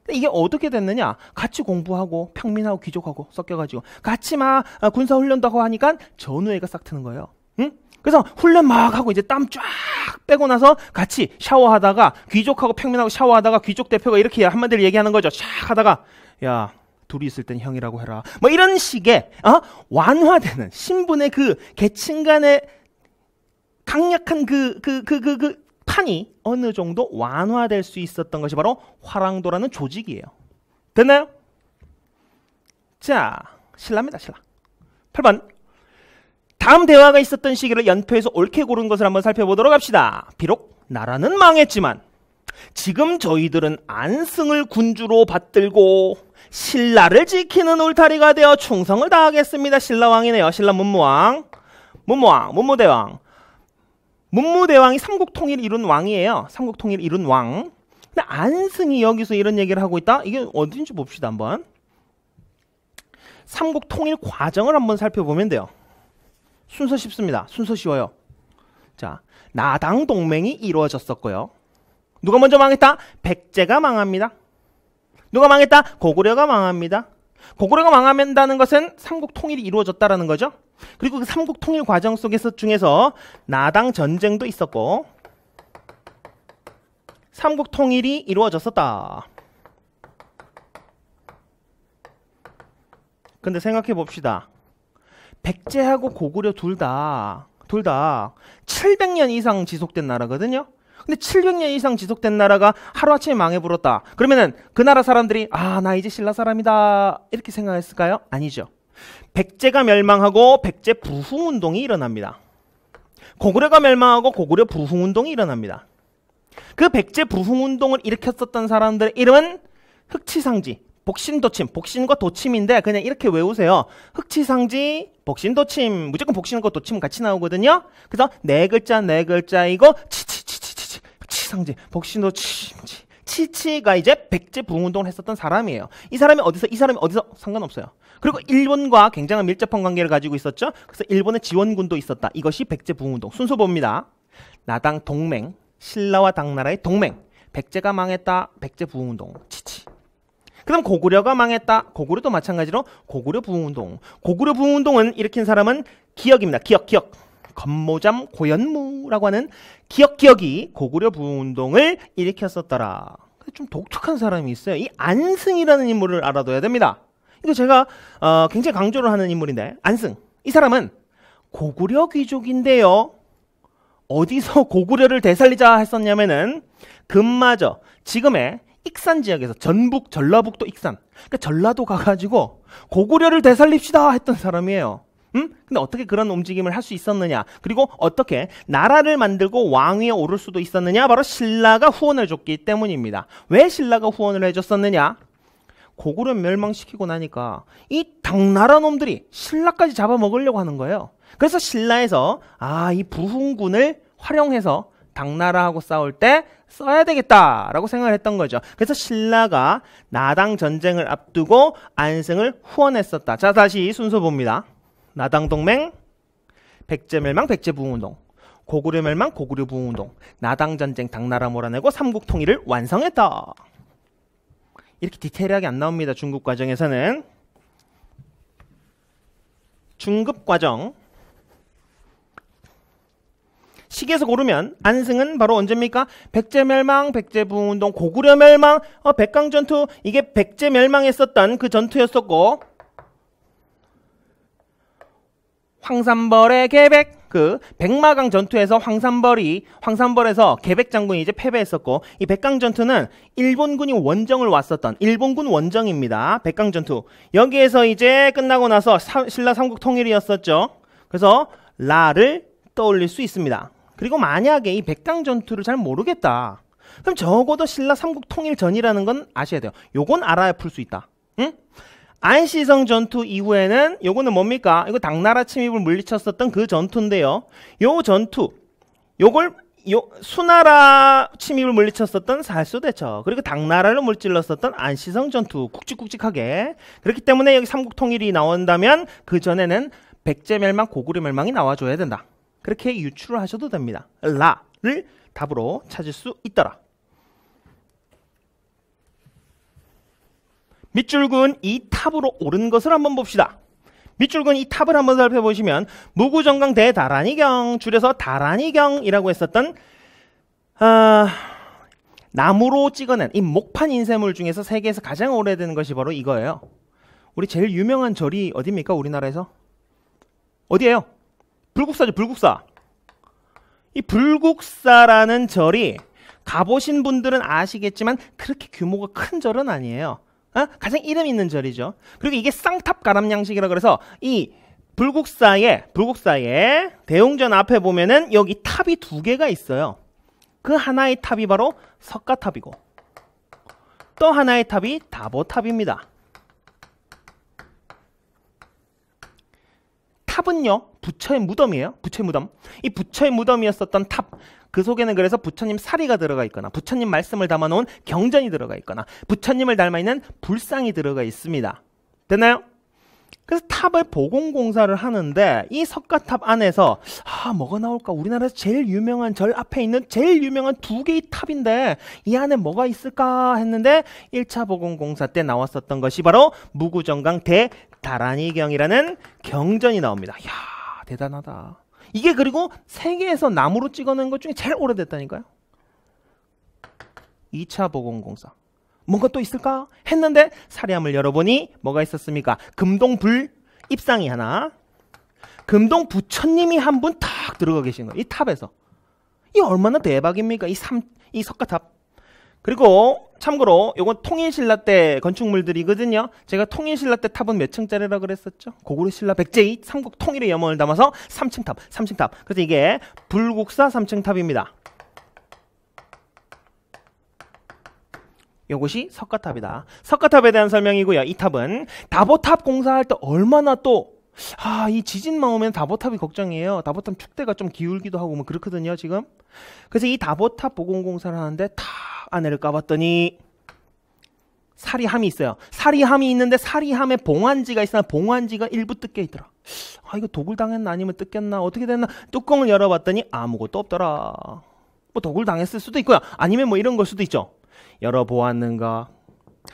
이게 어떻게 됐느냐? 같이 공부하고 평민하고 귀족하고 섞여가지고 같이 막 군사 훈련도 하고 하니까 전우애가 싹 트는 거예요. 응? 그래서 훈련 막 하고 이제 땀 쫙 빼고 나서 같이 샤워하다가 귀족하고 평민하고 샤워하다가 귀족 대표가 이렇게 한마디를 얘기하는 거죠. 쫙 하다가 야 둘이 있을 땐 형이라고 해라. 뭐 이런 식의 완화되는 신분의 그 계층 간의 강력한 그 판이 어느 정도 완화될 수 있었던 것이 바로 화랑도라는 조직이에요. 됐나요? 자, 신라입니다. 신라. 8번. 다음 대화가 있었던 시기를 연표에서 옳게 고른 것을 한번 살펴보도록 합시다. 비록 나라는 망했지만 지금 저희들은 안승을 군주로 받들고 신라를 지키는 울타리가 되어 충성을 다하겠습니다. 신라왕이네요. 신라 문무왕. 문무대왕. 문무대왕이 삼국통일을 이룬 왕이에요. 삼국통일을 이룬 왕. 근데 안승이 여기서 이런 얘기를 하고 있다? 이게 어딘지 봅시다 한번. 삼국통일 과정을 한번 살펴보면 돼요. 순서 쉽습니다. 순서 쉬워요. 자, 나당 동맹이 이루어졌었고요. 누가 먼저 망했다? 백제가 망합니다. 누가 망했다? 고구려가 망합니다. 고구려가 망한다는 것은 삼국통일이 이루어졌다라는 거죠. 그리고 그 삼국통일 과정 속에서 중에서 나당 전쟁도 있었고 삼국통일이 이루어졌었다. 근데 생각해 봅시다. 백제하고 고구려 둘 다 700년 이상 지속된 나라거든요. 근데 700년 이상 지속된 나라가 하루아침에 망해버렸다. 그러면은 그 나라 사람들이 나 이제 신라 사람이다 이렇게 생각했을까요? 아니죠. 백제가 멸망하고 백제 부흥운동이 일어납니다. 고구려가 멸망하고 고구려 부흥운동이 일어납니다. 그 백제 부흥운동을 일으켰었던 사람들의 이름은 흑치상지, 복신도침, 복신과 도침인데 그냥 이렇게 외우세요. 흑치상지, 복신도침, 무조건 복신과 도침 같이 나오거든요. 그래서 네 글자이고 흑치상지, 복신도침, 치치가 이제 백제 부흥운동을 했었던 사람이에요. 이 사람이 어디서 상관없어요. 그리고 일본과 굉장한 밀접한 관계를 가지고 있었죠. 그래서 일본의 지원군도 있었다. 이것이 백제 부흥운동. 순서 봅니다. 나당 동맹, 신라와 당나라의 동맹. 백제가 망했다. 백제 부흥운동. 치치. 그다음 고구려가 망했다. 고구려도 마찬가지로 고구려 부흥운동. 고구려 부흥운동은 일으킨 사람은 기역입니다. 기역. 건모잠 고연무라고 하는 기역이 고구려 부흥운동을 일으켰었더라. 좀 독특한 사람이 있어요. 이 안승이라는 인물을 알아둬야 됩니다. 이거 제가 굉장히 강조를 하는 인물인데 안승. 이 사람은 고구려 귀족인데요. 어디서 고구려를 되살리자 했었냐면은 금마저 지금의 익산 지역에서 전북, 전라북도 익산. 그러니까 전라도 가가지고 고구려를 되살립시다 했던 사람이에요. 근데 어떻게 그런 움직임을 할 수 있었느냐? 그리고 어떻게 나라를 만들고 왕위에 오를 수도 있었느냐? 바로 신라가 후원을 줬기 때문입니다. 왜 신라가 후원을 해줬었느냐? 고구려 멸망시키고 나니까 이 당나라 놈들이 신라까지 잡아먹으려고 하는 거예요. 그래서 신라에서 이 부흥군을 활용해서 당나라하고 싸울 때 써야 되겠다라고 생각을 했던 거죠. 그래서 신라가 나당 전쟁을 앞두고 안승을 후원했었다. 자, 다시 순서 봅니다. 나당 동맹, 백제 멸망, 백제 부흥운동, 고구려 멸망, 고구려 부흥운동, 나당 전쟁, 당나라 몰아내고 삼국 통일을 완성했다. 이렇게 디테일하게 안 나옵니다. 중급 과정에서는. 중급 과정. 시기에서 고르면 안승은 바로 언제입니까? 백제 멸망, 백제 부흥운동, 고구려 멸망, 백강전투. 이게 백제 멸망했었던 그 전투였었고, 황산벌의 계백, 그 백마강 전투에서 황산벌에서 계백 장군이 이제 패배했었고, 이 백강 전투는 일본군이 원정을 왔었던 일본군 원정입니다. 백강 전투. 여기에서 이제 끝나고 나서 신라 삼국 통일이었었죠. 그래서 라를 떠올릴 수 있습니다. 그리고 만약에 이 백강 전투를 잘 모르겠다. 그럼 적어도 신라 삼국 통일 전이라는 건 아셔야 돼요. 요건 알아야 풀 수 있다. 응? 안시성 전투 이후에는 요거는 뭡니까? 이거 당나라 침입을 물리쳤었던 그 전투인데요. 요 전투, 요걸 수나라 침입을 물리쳤었던 살수대첩, 그리고 당나라를 물질렀었던 안시성 전투, 굵직굵직하게. 그렇기 때문에 여기 삼국 통일이 나온다면 그 전에는 백제 멸망, 고구려 멸망이 나와줘야 된다. 그렇게 유추를 하셔도 됩니다. 라를 답으로 찾을 수 있더라. 밑줄 그은 이 탑으로 오른 것을 한번 봅시다. 밑줄 그은 이 탑을 한번 살펴보시면 무구정강 대다란이경, 줄여서 다란이경이라고 했었던 나무로 찍어낸 이 목판 인쇄물 중에서 세계에서 가장 오래된 것이 바로 이거예요. 우리 제일 유명한 절이 어디입니까? 우리나라에서? 어디예요? 불국사죠. 불국사. 이 불국사라는 절이 가보신 분들은 아시겠지만 그렇게 규모가 큰 절은 아니에요. 가장 이름 있는 절이죠. 그리고 이게 쌍탑 가람양식이라 그래서 이 불국사의 대웅전 앞에 보면은 여기 탑이 두 개가 있어요. 그 하나의 탑이 바로 석가탑이고 또 하나의 탑이 다보탑입니다. 탑은요, 부처의 무덤이에요. 부처의 무덤. 이 부처의 무덤이었었던 탑, 그 속에는 그래서 부처님 사리가 들어가 있거나 부처님 말씀을 담아놓은 경전이 들어가 있거나 부처님을 닮아있는 불상이 들어가 있습니다. 됐나요? 그래서 탑을 보공공사를 하는데 이 석가탑 안에서 뭐가 나올까? 우리나라에서 제일 유명한 절 앞에 있는 제일 유명한 두 개의 탑인데 이 안에 뭐가 있을까 했는데 1차 보공공사 때 나왔었던 것이 바로 무구정강 대다란이경이라는 경전이 나옵니다. 이야, 대단하다. 이게 그리고 세계에서 나무로 찍어낸 것 중에 제일 오래됐다니까요. 2차 보공공사. 뭔가 또 있을까? 했는데 사리함을 열어보니 뭐가 있었습니까? 금동불 입상이 하나, 금동 부처님이 한 분 탁 들어가 계신 거예요. 이 탑에서. 이 얼마나 대박입니까? 이 석가탑. 그리고 참고로 요건 통일신라 때 건축물들이거든요. 제가 통일신라 때 탑은 몇 층짜리라 그랬었죠? 고구려신라 백제의 삼국 통일의 염원을 담아서 3층 탑. 그래서 이게 불국사 3층 탑입니다. 요것이 석가탑이다. 석가탑에 대한 설명이고요. 이 탑은 다보탑 공사할 때 얼마나 또 이 지진만 오면 다보탑이 걱정이에요. 다보탑 축대가 좀 기울기도 하고 뭐 그렇거든요, 지금. 그래서 이 다보탑 보공공사를 하는데 탁 안에를 까봤더니 사리함이 있어요. 사리함이 있는데 사리함에 봉안지가 있으나 봉안지가 일부 뜯겨 있더라. 이거 독을 당했나 아니면 뜯겼나 어떻게 됐나 뚜껑을 열어봤더니 아무것도 없더라. 뭐 독을 당했을 수도 있고요. 아니면 뭐 이런 걸 수도 있죠. 열어보았는가?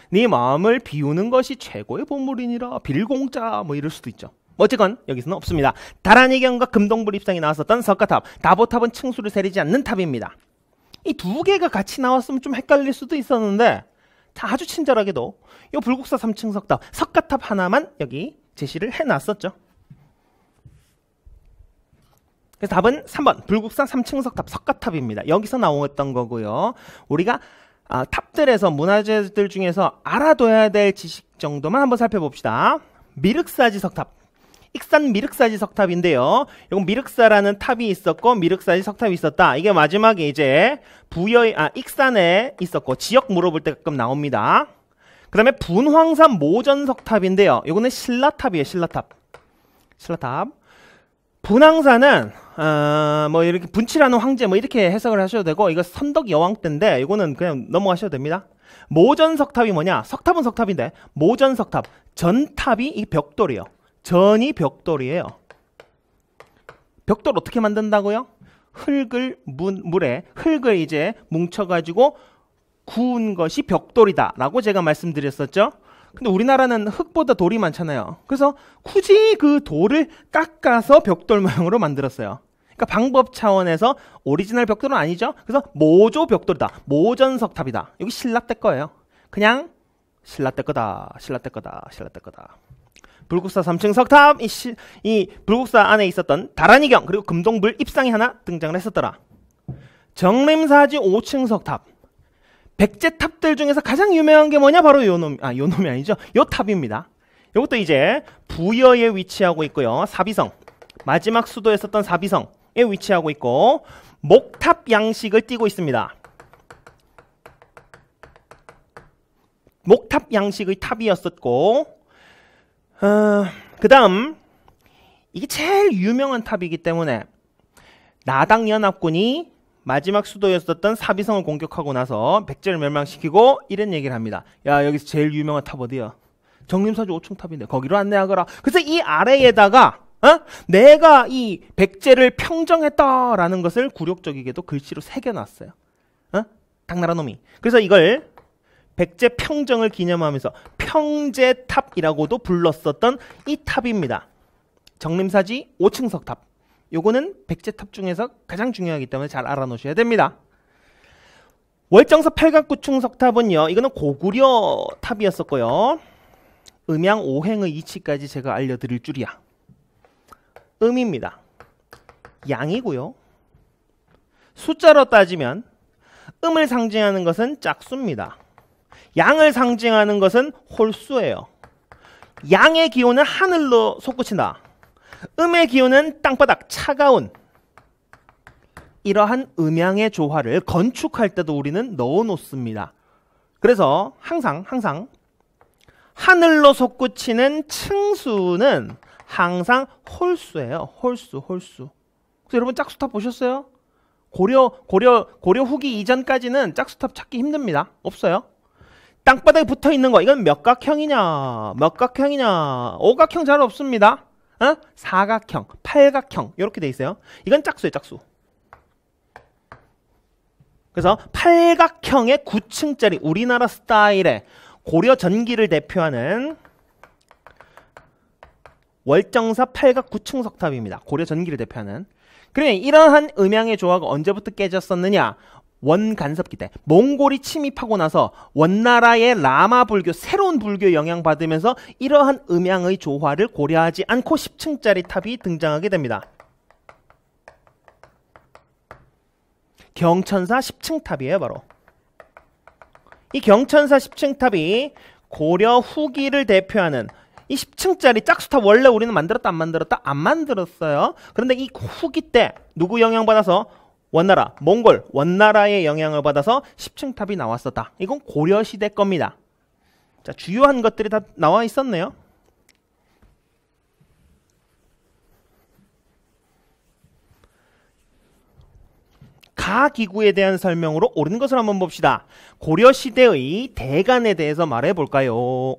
네 마음을 비우는 것이 최고의 보물이니라. 빌공짜 뭐 이럴 수도 있죠. 어쨌건 여기서는 없습니다. 다란이경과 금동불 입상이 나왔었던 석가탑, 다보탑은 층수를 세리지 않는 탑입니다. 이 두 개가 같이 나왔으면 좀 헷갈릴 수도 있었는데 아주 친절하게도 이 불국사 3층 석탑, 석가탑 하나만 여기 제시를 해놨었죠. 그래서 답은 3번 불국사 3층 석탑, 석가탑입니다. 여기서 나왔던 거고요. 우리가 탑들에서 문화재들 중에서 알아둬야 될 지식 정도만 한번 살펴봅시다. 미륵사지 석탑, 익산 미륵사지 석탑인데요. 이건 미륵사라는 탑이 있었고 미륵사지 석탑이 있었다. 이게 마지막에 이제 익산에 있었고 지역 물어볼 때 가끔 나옵니다. 그 다음에 분황산 모전 석탑인데요. 이거는 신라탑이에요. 신라탑. 분황산은 뭐 이렇게 분치라는 황제 뭐 이렇게 해석을 하셔도 되고 이거 선덕 여왕 때인데 이거는 그냥 넘어가셔도 됩니다. 모전 석탑이 뭐냐? 석탑은 석탑인데 모전 석탑, 전탑이 이 벽돌이에요. 전이 벽돌이에요. 벽돌 어떻게 만든다고요? 물에 흙을 이제 뭉쳐가지고 구운 것이 벽돌이다 라고 제가 말씀드렸었죠. 근데 우리나라는 흙보다 돌이 많잖아요. 그래서 굳이 그 돌을 깎아서 벽돌 모양으로 만들었어요. 그러니까 방법 차원에서 오리지널 벽돌은 아니죠. 그래서 모조 벽돌이다. 모전 석탑이다. 여기 신라 때 거예요. 그냥 신라 때 거다. 불국사 3층 석탑, 이 불국사 안에 있었던 다란이경 그리고 금동불 입상이 하나 등장을 했었더라. 정림사지 5층 석탑, 백제 탑들 중에서 가장 유명한 게 뭐냐? 바로 요놈이 아니죠. 요 탑입니다. 요것도 이제 부여에 위치하고 있고요. 사비성, 마지막 수도였었던 사비성에 위치하고 있고 목탑 양식을 띠고 있습니다. 목탑 양식의 탑이었었고 그 다음 이게 제일 유명한 탑이기 때문에 나당연합군이 마지막 수도였었던 사비성을 공격하고 나서 백제를 멸망시키고 이런 얘기를 합니다. 야, 여기서 제일 유명한 탑 어디야? 정림사주 5층 탑인데 거기로 안내하거라. 그래서 이 아래에다가 내가 이 백제를 평정했다라는 것을 굴욕적이게도 글씨로 새겨놨어요. 당나라 놈이. 그래서 이걸 백제 평정을 기념하면서 평제탑이라고도 불렀었던 이 탑입니다. 정림사지 5층 석탑. 요거는 백제탑 중에서 가장 중요하기 때문에 잘 알아놓으셔야 됩니다. 월정사 팔각구층 석탑은요, 이거는 고구려 탑이었었고요. 음양 오행의 이치까지 제가 알려드릴 줄이야. 음입니다. 양이고요. 숫자로 따지면 음을 상징하는 것은 짝수입니다. 양을 상징하는 것은 홀수예요. 양의 기운은 하늘로 솟구친다. 음의 기운은 땅바닥 차가운. 이러한 음양의 조화를 건축할 때도 우리는 넣어 놓습니다. 그래서 항상 하늘로 솟구치는 층수는 항상 홀수예요. 홀수. 그래서 여러분 짝수탑 보셨어요? 고려 후기 이전까지는 짝수탑 찾기 힘듭니다. 없어요. 땅바닥에 붙어 있는 거, 이건 몇 각형이냐, 오각형 잘 없습니다. 사각형, 팔각형 이렇게 돼 있어요. 이건 짝수예요, 짝수. 그래서 팔각형의 9층짜리 우리나라 스타일의 고려 전기를 대표하는 월정사 팔각 9층 석탑입니다. 고려 전기를 대표하는. 그러면 이러한 음양의 조화가 언제부터 깨졌었느냐? 원간섭기 때 몽골이 침입하고 나서 원나라의 라마 불교, 새로운 불교 영향 받으면서 이러한 음양의 조화를 고려하지 않고 10층짜리 탑이 등장하게 됩니다. 경천사 10층 탑이에요, 바로. 이 경천사 10층 탑이 고려 후기를 대표하는 이 10층짜리 짝수탑 원래 우리는 만들었다 안 만들었다? 안 만들었어요. 그런데 이 후기 때 누구 영향받아서? 원나라, 몽골, 원나라의 영향을 받아서 10층 탑이 나왔었다. 이건 고려시대 겁니다. 자, 주요한 것들이 다 나와 있었네요. 가기구에 대한 설명으로 옳은 것을 한번 봅시다. 고려시대의 대간에 대해서 말해볼까요?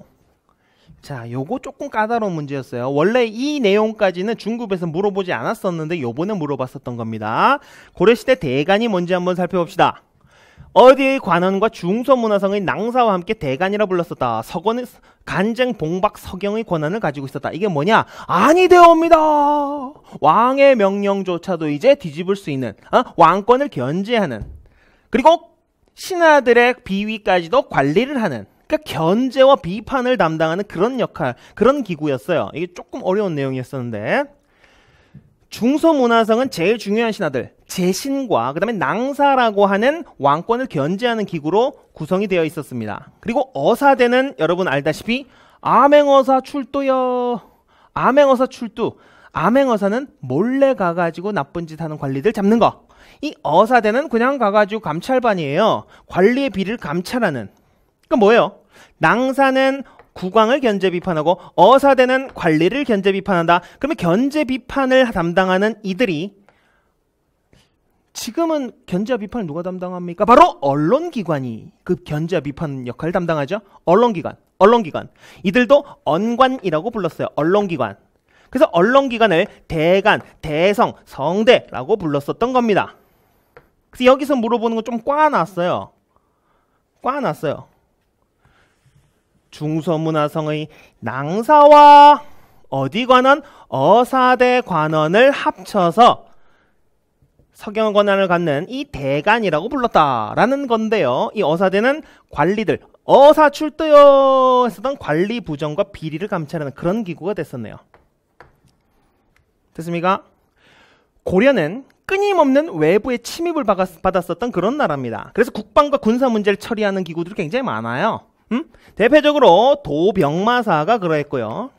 자, 요거 조금 까다로운 문제였어요. 원래 이 내용까지는 중급에서 물어보지 않았었는데 요번에 물어봤었던 겁니다. 고려시대 대간이 뭔지 한번 살펴봅시다. 어디의 관원과 중서문화성의 낭사와 함께 대간이라 불렀었다. 서건의 간쟁 봉박 서경의 권한을 가지고 있었다. 이게 뭐냐? 아니 되옵니다. 왕의 명령조차도 이제 뒤집을 수 있는, 왕권을 견제하는, 그리고 신하들의 비위까지도 관리를 하는, 그러니까 견제와 비판을 담당하는 그런 역할, 그런 기구였어요. 이게 조금 어려운 내용이었었는데, 중서문화성은 제일 중요한 신하들, 제신과 그 다음에 낭사라고 하는 왕권을 견제하는 기구로 구성이 되어 있었습니다. 그리고 어사대는 여러분 알다시피 암행어사 출도요. 암행어사 출두. 암행어사는 몰래 가가지고 나쁜 짓 하는 관리들 잡는 거. 이 어사대는 그냥 가가지고 감찰반이에요. 관리의 비리를 감찰하는. 그러니까 뭐예요? 낭사는 국왕을 견제 비판하고 어사대는 관리를 견제 비판한다. 그러면 견제 비판을 담당하는 이들이, 지금은 견제와 비판을 누가 담당합니까? 바로 언론기관이 그 견제와 비판 역할을 담당하죠. 언론기관. 이들도 언관이라고 불렀어요. 언론기관. 그래서 언론기관을 대간, 대성, 성대라고 불렀었던 겁니다. 그래서 여기서 물어보는 거 좀 꽈놨어요. 중서문화성의 낭사와 어디 관원? 어사대 관원을 합쳐서 서경 권한을 갖는 이 대간이라고 불렀다라는 건데요. 이 어사대는 관리들, 어사출도요 했었던 관리 부정과 비리를 감찰하는 그런 기구가 됐었네요. 됐습니까? 고려는 끊임없는 외부의 침입을 받았었던 그런 나라입니다. 그래서 국방과 군사 문제를 처리하는 기구들이 굉장히 많아요. 대표적으로 도병마사가 그러했고요.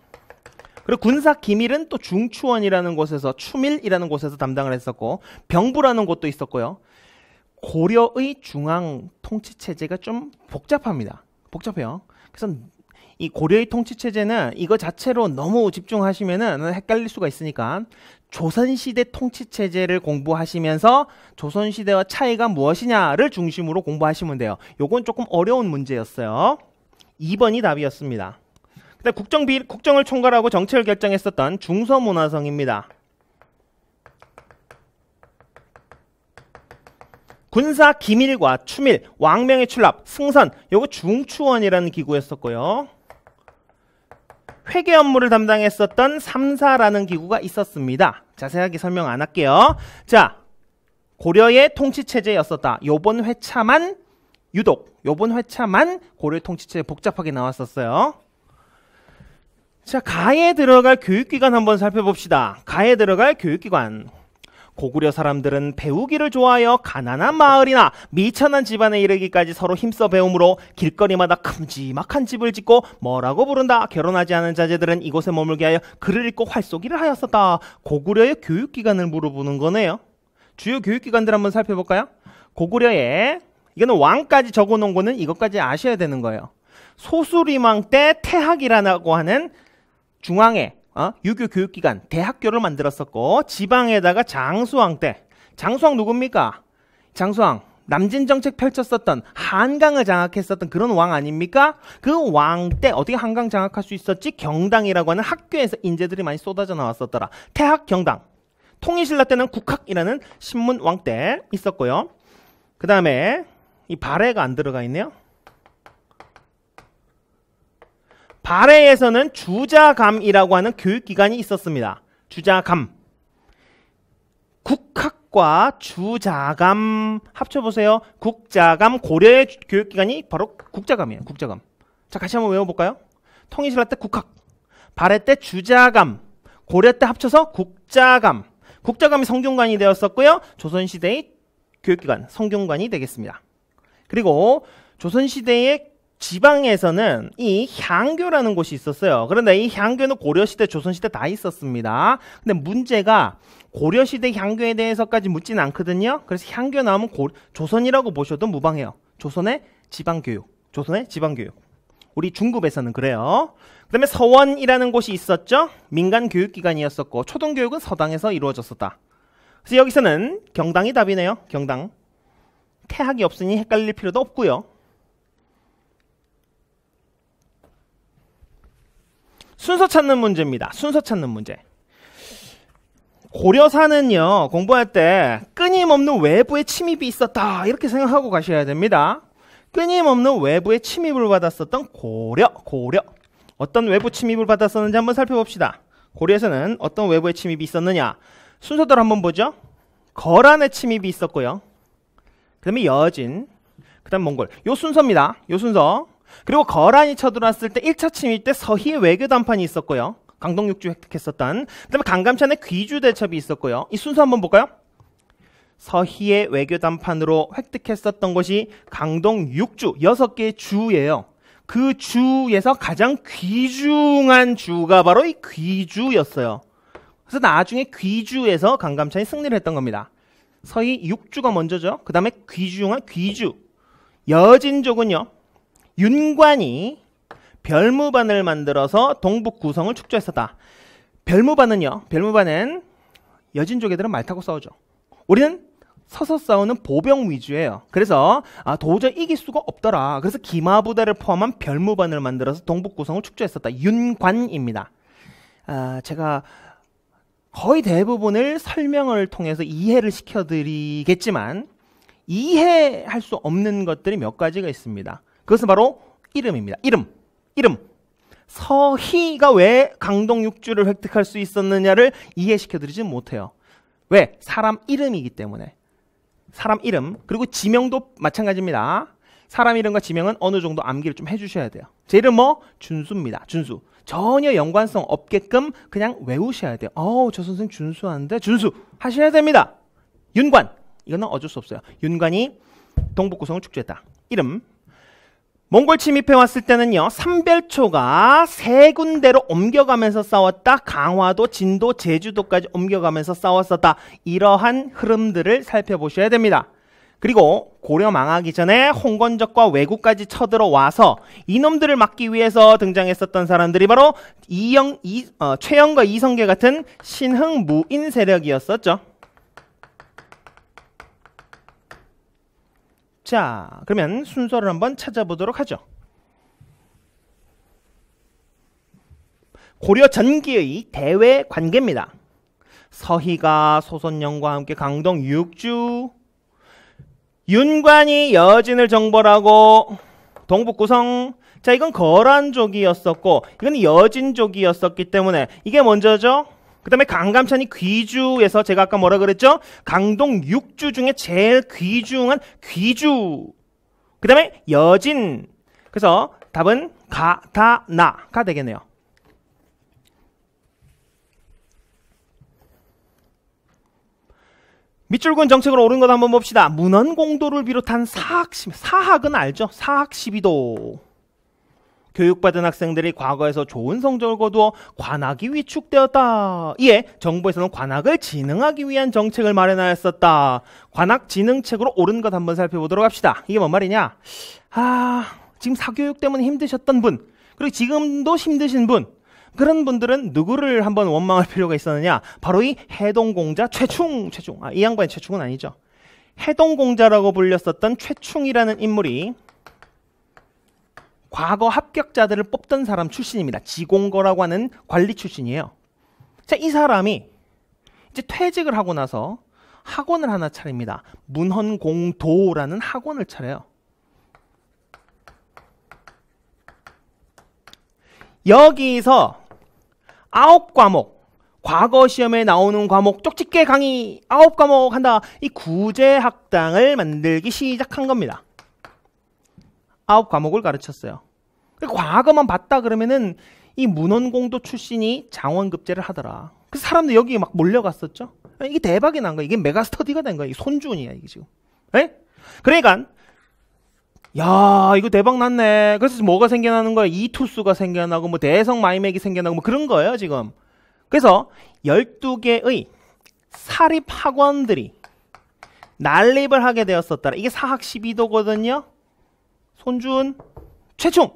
그리고 군사 기밀은 또 중추원이라는 곳에서, 추밀이라는 곳에서 담당을 했었고, 병부라는 곳도 있었고요. 고려의 중앙 통치 체제가 좀 복잡해요. 그래서 이 고려의 통치 체제는 이거 자체로 너무 집중하시면은 헷갈릴 수가 있으니까 조선시대 통치체제를 공부하시면서 조선시대와 차이가 무엇이냐를 중심으로 공부하시면 돼요. 요건 조금 어려운 문제였어요. 2번이 답이었습니다. 그다음 국정을 총괄하고 정책을 결정했었던 중서문화성입니다. 군사 기밀과 추밀, 왕명의 출납, 승선, 요거 중추원이라는 기구였었고요. 회계 업무를 담당했었던 3사라는 기구가 있었습니다. 자세하게 설명 안 할게요. 자, 고려의 통치체제였었다. 요번 회차만 고려의 통치체제 복잡하게 나왔었어요. 자, 가에 들어갈 교육기관 한번 살펴봅시다. 가에 들어갈 교육기관. 고구려 사람들은 배우기를 좋아하여 가난한 마을이나 미천한 집안에 이르기까지 서로 힘써 배움으로 길거리마다 큼지막한 집을 짓고 뭐라고 부른다. 결혼하지 않은 자제들은 이곳에 머물게 하여 글을 읽고 활쏘기를 하였었다. 고구려의 교육기관을 물어보는 거네요. 주요 교육기관들 한번 살펴볼까요? 고구려의, 이거는 왕까지 적어놓은 거는 이것까지 아셔야 되는 거예요. 소수림왕 때 태학이라고 하는 중앙에 유교 교육기관 대학교를 만들었었고, 지방에다가 장수왕 때, 장수왕 누굽니까? 장수왕 남진정책 펼쳤었던, 한강을 장악했었던 그런 왕 아닙니까? 그 왕 때 어떻게 한강 장악할 수 있었지? 경당이라고 하는 학교에서 인재들이 많이 쏟아져 나왔었더라. 태학, 경당. 통일신라 때는 국학이라는 신문왕 때 있었고요. 그 다음에 이 발해가 안 들어가 있네요. 발해에서는 주자감이라고 하는 교육기관이 있었습니다. 주자감. 국학과 주자감 합쳐보세요. 국자감, 고려의 교육기관이 바로 국자감이에요. 국자감. 자, 같이 한번 외워볼까요? 통일신라 때 국학, 발해 때 주자감, 고려 때 합쳐서 국자감. 국자감이 성균관이 되었었고요. 조선시대의 교육기관, 성균관이 되겠습니다. 그리고 조선시대의 지방에서는 이 향교라는 곳이 있었어요. 그런데 이 향교는 고려시대, 조선시대 다 있었습니다. 근데 문제가 고려시대 향교에 대해서까지 묻지는 않거든요. 그래서 향교 나오면 조선이라고 보셔도 무방해요. 조선의 지방교육. 우리 중급에서는 그래요. 그 다음에 서원이라는 곳이 있었죠. 민간교육기관이었었고, 초등교육은 서당에서 이루어졌었다. 그래서 여기서는 경당이 답이네요. 경당. 태학이 없으니 헷갈릴 필요도 없고요. 순서 찾는 문제입니다. 순서 찾는 문제. 고려사는요, 공부할 때 끊임없는 외부의 침입이 있었다, 이렇게 생각하고 가셔야 됩니다. 끊임없는 외부의 침입을 받았었던 고려. 어떤 외부 침입을 받았었는지 한번 살펴봅시다. 고려에서는 어떤 외부의 침입이 있었느냐. 순서대로 한번 보죠. 거란의 침입이 있었고요. 그 다음에 여진, 그 다음 몽골. 요 순서입니다. 요 순서. 그리고 거란이 쳐들어왔을 때 1차 침입 때 서희의 외교단판이 있었고요. 강동육주 획득했었던. 그 다음에 강감찬의 귀주대첩이 있었고요. 이 순서 한번 볼까요? 서희의 외교단판으로 획득했었던 것이 강동육주, 6개의 주예요. 그 주에서 가장 귀중한 주가 바로 이 귀주였어요. 그래서 나중에 귀주에서 강감찬이 승리를 했던 겁니다. 서희 육주가 먼저죠. 그 다음에 귀중한 귀주. 여진족은요, 윤관이 별무반을 만들어서 동북 구성을 축조했었다. 별무반은 여진족 애들은 말 타고 싸우죠. 우리는 서서 싸우는 보병 위주예요. 그래서 도저히 이길 수가 없더라. 그래서 기마부대를 포함한 별무반을 만들어서 동북 구성을 축조했었다. 윤관입니다. 제가 거의 대부분을 설명을 통해서 이해를 시켜드리겠지만 이해할 수 없는 것들이 몇 가지가 있습니다. 그것은 바로 이름입니다. 이름. 서희가 왜 강동육주를 획득할 수 있었느냐를 이해시켜드리지 못해요. 왜? 사람 이름이기 때문에. 사람 이름, 그리고 지명도 마찬가지입니다. 사람 이름과 지명은 어느 정도 암기를 좀 해주셔야 돼요. 제 이름 준수입니다. 준수. 전혀 연관성 없게끔 그냥 외우셔야 돼요. 저 선생님 준수하는데 준수 하셔야 됩니다. 윤관, 이거는 어쩔 수 없어요. 윤관이 동북구성을 축조했다. 이름. 몽골 침입해 왔을 때는요, 삼별초가 3군데로 옮겨가면서 싸웠다. 강화도, 진도, 제주도까지 옮겨가면서 싸웠었다. 이러한 흐름들을 살펴보셔야 됩니다. 그리고 고려 망하기 전에 홍건적과 왜구까지 쳐들어와서 이놈들을 막기 위해서 등장했었던 사람들이 바로 최영과 이성계 같은 신흥무인 세력이었었죠. 자, 그러면 순서를 한번 찾아보도록 하죠. 고려 전기의 대외 관계입니다. 서희가 소선영과 함께 강동 6주, 윤관이 여진을 정벌하고 동북구성. 자, 이건 거란족이었었고 이건 여진족이었었기 때문에 이게 먼저죠. 그 다음에 강감찬이 귀주에서 제가 아까 뭐라 그랬죠? 강동 6주 중에 제일 귀중한 귀주. 그 다음에 여진. 그래서 답은 가, 다, 나가 되겠네요. 밑줄근 정책으로 옳은 것 한번 봅시다. 문헌공도를 비롯한 사학은 알죠? 사학 12도. 교육받은 학생들이 과거에서 좋은 성적을 거두어 관학이 위축되었다. 이에 정부에서는 관학을 진흥하기 위한 정책을 마련하였었다. 관학 진흥책으로 옳은 것 한번 살펴보도록 합시다. 이게 뭔 말이냐? 지금 사교육 때문에 힘드셨던 분, 그리고 지금도 힘드신 분, 그런 분들은 누구를 한번 원망할 필요가 있었느냐? 바로 이 해동공자 최충. 이 양반의 최충은 아니죠. 해동공자라고 불렸었던 최충이라는 인물이 과거 합격자들을 뽑던 사람 출신입니다. 지공거라고 하는 관리 출신이에요. 자, 이 사람이 이제 퇴직을 하고 나서 학원을 하나 차립니다. 문헌공도라는 학원을 차려요. 여기서 9과목, 과거 시험에 나오는 과목 쪽집게 강의 9과목 한다. 이 구제학당을 만들기 시작한 겁니다. 9과목을 가르쳤어요. 과거만 봤다 그러면은 이 문헌공도 출신이 장원급제를 하더라. 그래서 사람들 여기 막 몰려갔었죠. 이게 대박이 난 거야. 이게 메가스터디가 된 거야. 이게 손준이야 이게 지금. 에? 그러니까 야, 이거 대박 났네. 그래서 뭐가 생겨나는 거야? 이투수가 생겨나고 뭐 대성 마이맥이 생겨나고 뭐 그런 거예요 지금. 그래서 12개의 사립학원들이 난립을 하게 되었었다. 이게 사학 12도거든요. 손준, 최충.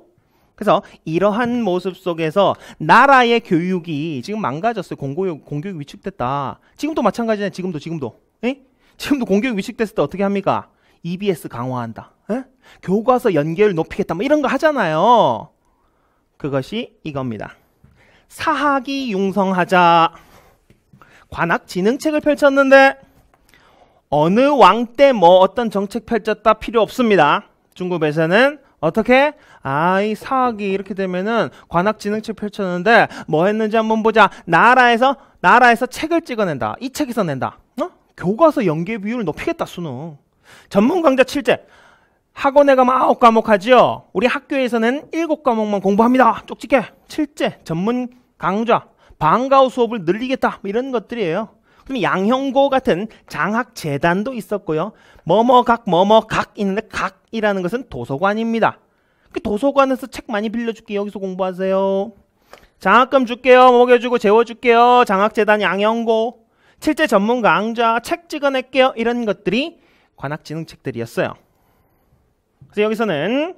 그래서 이러한 모습 속에서 나라의 교육이 지금 망가졌어요. 공교육 위축됐다. 지금도 마찬가지잖아요. 지금도. 에? 지금도 공교육 위축됐을 때 어떻게 합니까? EBS 강화한다. 에? 교과서 연계율 높이겠다. 뭐 이런 거 하잖아요. 그것이 이겁니다. 사학이 융성하자. 관학 진흥책을 펼쳤는데 어느 왕 때 뭐 어떤 정책 펼쳤다 필요 없습니다. 중국에서는 어떻게? 이 사학이 이렇게 되면은 관학 진흥책 펼쳤는데 뭐 했는지 한번 보자. 나라에서 책을 찍어낸다. 이 책에서 낸다. 교과서 연계 비율을 높이겠다. 수능. 전문 강좌 7제. 학원에 가면 9과목 하지요. 우리 학교에서는 7과목만 공부합니다. 쪽집게 7제 전문 강좌 방과후 수업을 늘리겠다. 이런 것들이에요. 그럼 양형고 같은 장학재단도 있었고요. 뭐뭐각 있는데 각이라는 것은 도서관입니다. 그 도서관에서 책 많이 빌려줄게. 여기서 공부하세요. 장학금 줄게요. 먹여주고 재워줄게요. 장학재단 양형고 7제 전문 강좌 책 찍어낼게요. 이런 것들이 관학진흥책들이었어요. 그래서 여기서는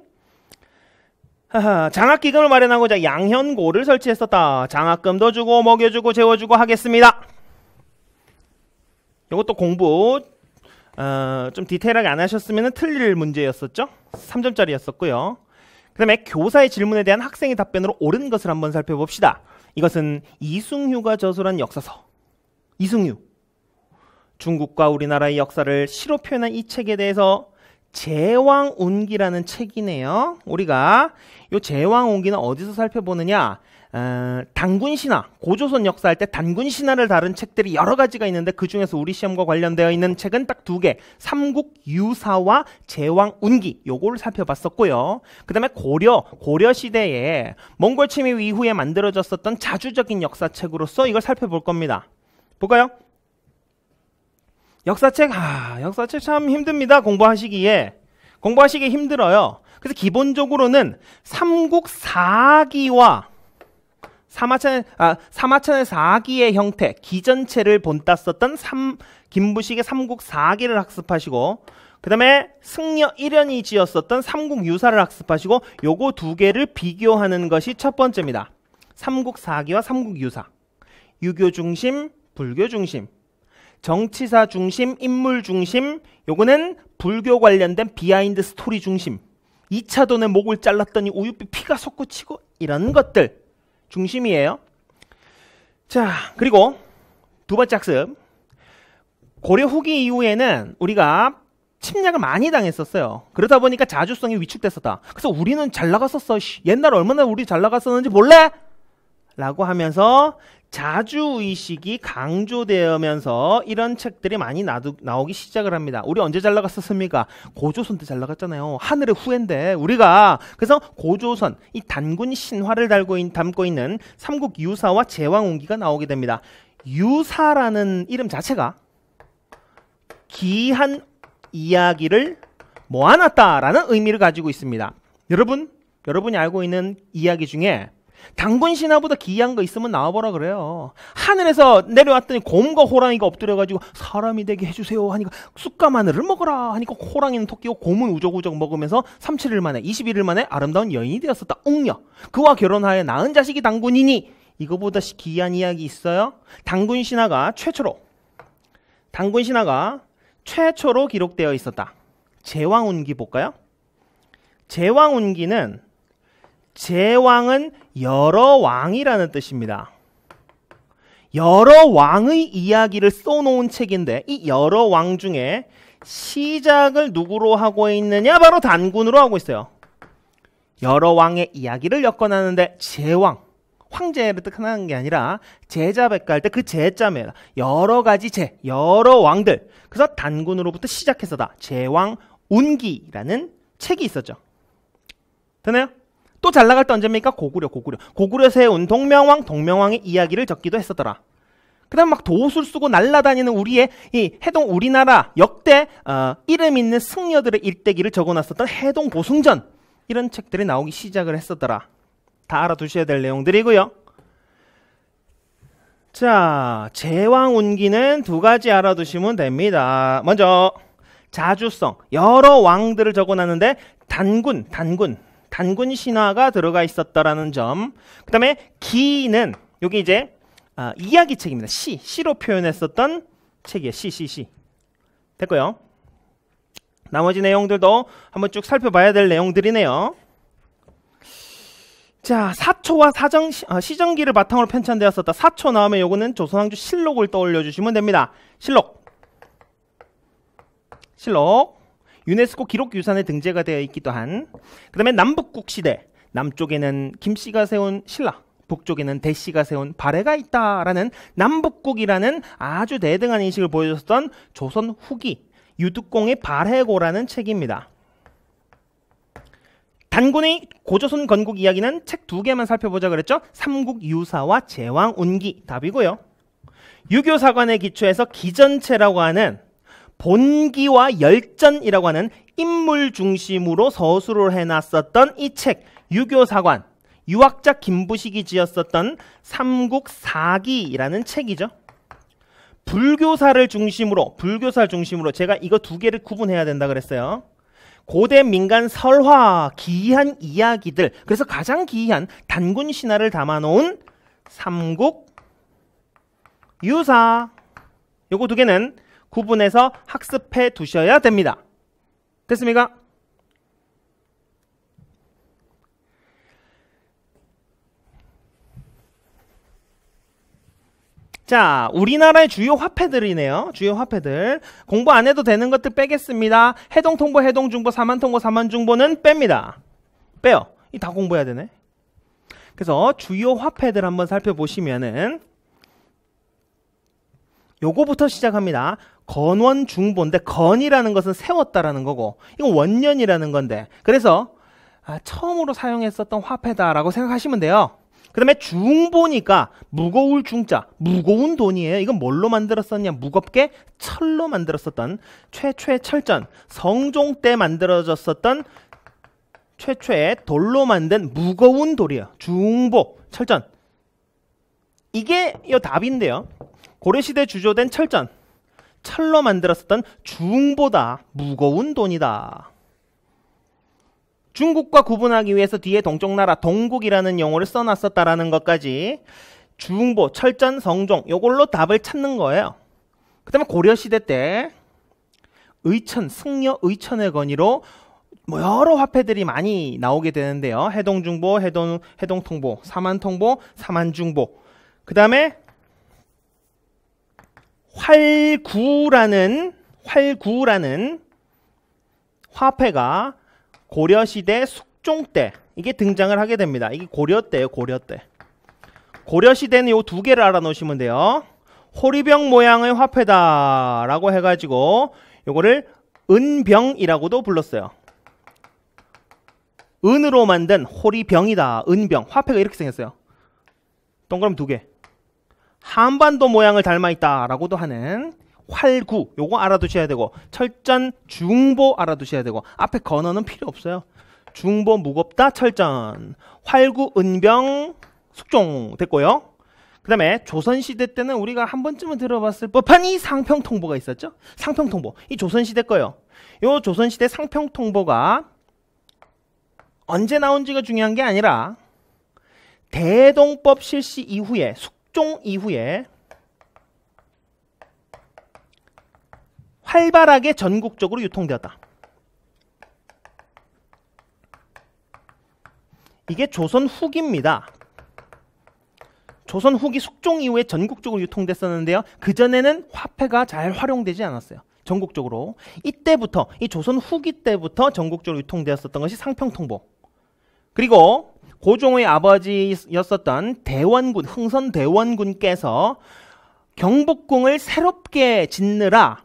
장학기금을 마련하고자 양현고를 설치했었다. 장학금도 주고 먹여주고 재워주고 하겠습니다. 이것도 공부 좀 디테일하게 안 하셨으면 틀릴 문제였었죠. 3점짜리였었고요. 그 다음에 교사의 질문에 대한 학생의 답변으로 옳은 것을 한번 살펴봅시다. 이것은 이승휴가 저술한 역사서. 이승휴. 중국과 우리나라의 역사를 시로 표현한 이 책에 대해서 제왕운기라는 책이네요. 우리가 이 제왕운기는 어디서 살펴보느냐? 단군신화, 고조선 역사할 때 단군신화를 다룬 책들이 여러 가지가 있는데 그 중에서 우리 시험과 관련되어 있는 책은 딱 2개. 삼국유사와 제왕운기 요거를 살펴봤었고요. 그 다음에 고려 시대에 몽골 침입 이후에 만들어졌었던 자주적인 역사책으로서 이걸 살펴볼 겁니다. 볼까요? 역사책 참 힘듭니다. 공부하시기에 힘들어요. 그래서 기본적으로는 삼국사기와 사마천의 사기의 형태, 기전체를 본땄었던 김부식의 삼국사기를 학습하시고, 그 그 다음에 승려 1년이 지었었던 삼국유사를 학습하시고 요거 두 개를 비교하는 것이 첫 번째입니다. 삼국사기와 삼국유사. 유교 중심, 불교 중심. 정치사 중심, 인물 중심. 요거는 불교 관련된 비하인드 스토리 중심. 2차 돈의 목을 잘랐더니 우유빛 피가 솟구치고 이런 것들 중심이에요. 자, 그리고 두 번째 학습. 고려 후기 이후에는 우리가 침략을 많이 당했었어요. 그러다 보니까 자주성이 위축됐었다. 그래서 우리는 잘 나갔었어. 옛날 얼마나 우리 잘 나갔었는지 몰래? 라고 하면서 자주의식이 강조되면서 이런 책들이 많이 나오기 시작을 합니다. 우리 언제 잘 나갔었습니까? 고조선 때 잘 나갔잖아요. 하늘의 후예인데 우리가. 그래서 고조선, 이 단군 신화를 담고 있는 삼국유사와 제왕운기가 나오게 됩니다. 유사라는 이름 자체가 기한 이야기를 모아놨다라는 의미를 가지고 있습니다. 여러분이 알고 있는 이야기 중에 단군 신화보다 기이한 거 있으면 나와보라 그래요. 하늘에서 내려왔더니 곰과 호랑이가 엎드려가지고 사람이 되게 해주세요 하니까 쑥과 마늘을 먹어라 하니까 호랑이는 토끼고 곰은 우적우적 먹으면서 37일 만에 21일 만에 아름다운 여인이 되었었다. 웅녀. 그와 결혼하여 낳은 자식이 단군이니 이거보다 기이한 이야기 있어요? 단군 신화가 최초로 기록되어 있었다. 제왕운기 볼까요? 제왕운기는 제왕은 여러 왕이라는 뜻입니다. 여러 왕의 이야기를 써놓은 책인데 이 여러 왕 중에 시작을 누구로 하고 있느냐? 바로 단군으로 하고 있어요. 여러 왕의 이야기를 엮어나는데 제왕, 황제를 뜻하는 게 아니라 제자백갈 때 그 제자입니다. 여러 가지 여러 왕들. 그래서 단군으로부터 시작해서다. 제왕운기라는 책이 있었죠. 되나요? 또 잘 나갈 때 언제입니까? 고구려 세운 동명왕의 이야기를 적기도 했었더라. 그 다음 막 도술 쓰고 날아다니는 우리의 이 우리나라 역대 이름 있는 승려들의 일대기를 적어놨었던 해동보승전, 이런 책들이 나오기 시작을 했었더라. 다 알아두셔야 될 내용들이고요. 자, 제왕운기는 두 가지 알아두시면 됩니다. 먼저 자주성, 여러 왕들을 적어놨는데 단군 신화가 들어가 있었다라는 점. 그 다음에 기는 여기 이제 이야기책입니다. 시로 표현했었던 책이에요. 시. 됐고요. 나머지 내용들도 한번 쭉 살펴봐야 될 내용들이네요. 자, 사초와 시정기를 바탕으로 편찬되었었다. 사초 나오면 요거는 조선왕조 실록을 떠올려 주시면 됩니다. 실록. 유네스코 기록유산에 등재가 되어 있기도 한. 그 다음에 남북국 시대. 남쪽에는 김씨가 세운 신라, 북쪽에는 대씨가 세운 발해가 있다라는 남북국이라는 아주 대등한 인식을 보여줬던 조선 후기 유득공의 발해고라는 책입니다. 단군의 고조선 건국 이야기는 책 두 개만 살펴보자 그랬죠? 삼국유사와 제왕운기 답이고요. 유교사관에 기초해서 기전체라고 하는 본기와 열전이라고 하는 인물 중심으로 서술을 해놨었던 이 책, 유교사관, 유학자 김부식이 지었었던 삼국사기라는 책이죠. 불교사를 중심으로 제가 이거 두 개를 구분해야 된다 그랬어요. 고대 민간 설화, 기이한 이야기들, 그래서 가장 기이한 단군 신화를 담아놓은 삼국유사, 요거 두 개는 구분해서 학습해 두셔야 됩니다. 됐습니까? 자, 우리나라의 주요 화폐들이네요. 주요 화폐들. 공부 안 해도 되는 것들 빼겠습니다. 해동통보, 해동중보, 사만통보, 사만중보는 뺍니다. 빼요. 이 다 공부해야 되네. 그래서 주요 화폐들 한번 살펴보시면은 요거부터 시작합니다. 건원중보인데 건이라는 것은 세웠다라는 거고 이건 원년이라는 건데 그래서 처음으로 사용했었던 화폐다라고 생각하시면 돼요. 그 다음에 중보니까 무거울 중자, 무거운 돈이에요. 이건 뭘로 만들었었냐? 무겁게 철로 만들었었던 최초의 철전, 성종 때 만들어졌었던 최초의 돌로 만든 무거운 돌이에요. 중보, 철전. 이게 이 답인데요. 고려시대 주조된 철전. 철로 만들었었던 중보다 무거운 돈이다. 중국과 구분하기 위해서 뒤에 동쪽 나라 동국이라는 용어를 써놨었다라는 것까지 중보, 철전, 성종 요걸로 답을 찾는 거예요. 그 다음에 고려시대 때 의천, 승려 의천의 건의로 뭐 여러 화폐들이 많이 나오게 되는데요. 해동중보, 해동통보, 사만통보, 사만중보. 그 다음에 활구라는 화폐가 고려시대 숙종 때 이게 등장을 하게 됩니다. 이게 고려 때예요. 고려 때. 고려 시대는 요 두 개를 알아놓으시면 돼요. 호리병 모양의 화폐다라고 해가지고 요거를 은병이라고도 불렀어요. 은으로 만든 호리병이다. 은병. 화폐가 이렇게 생겼어요. 동그라미 두 개. 한반도 모양을 닮아있다라고도 하는 활구. 요거 알아두셔야 되고 철전 중보 알아두셔야 되고 앞에 건어는 필요 없어요. 중보 무겁다 철전. 활구 은병 숙종 됐고요. 그 다음에 조선시대 때는 우리가 한 번쯤은 들어봤을 법한 이 상평통보가 있었죠. 상평통보. 이 조선시대 거요. 요 조선시대 상평통보가 언제 나온지가 중요한 게 아니라 대동법 실시 이후에 숙종 이후에 활발하게 전국적으로 유통되었다. 이게 조선 후기입니다. 조선 후기 숙종 이후에 전국적으로 유통됐었는데요. 그전에는 화폐가 잘 활용되지 않았어요. 전국적으로. 이때부터, 이 조선 후기 때부터 전국적으로 유통되었었던 것이 상평통보. 그리고 고종의 아버지였었던 대원군, 흥선대원군께서 경복궁을 새롭게 짓느라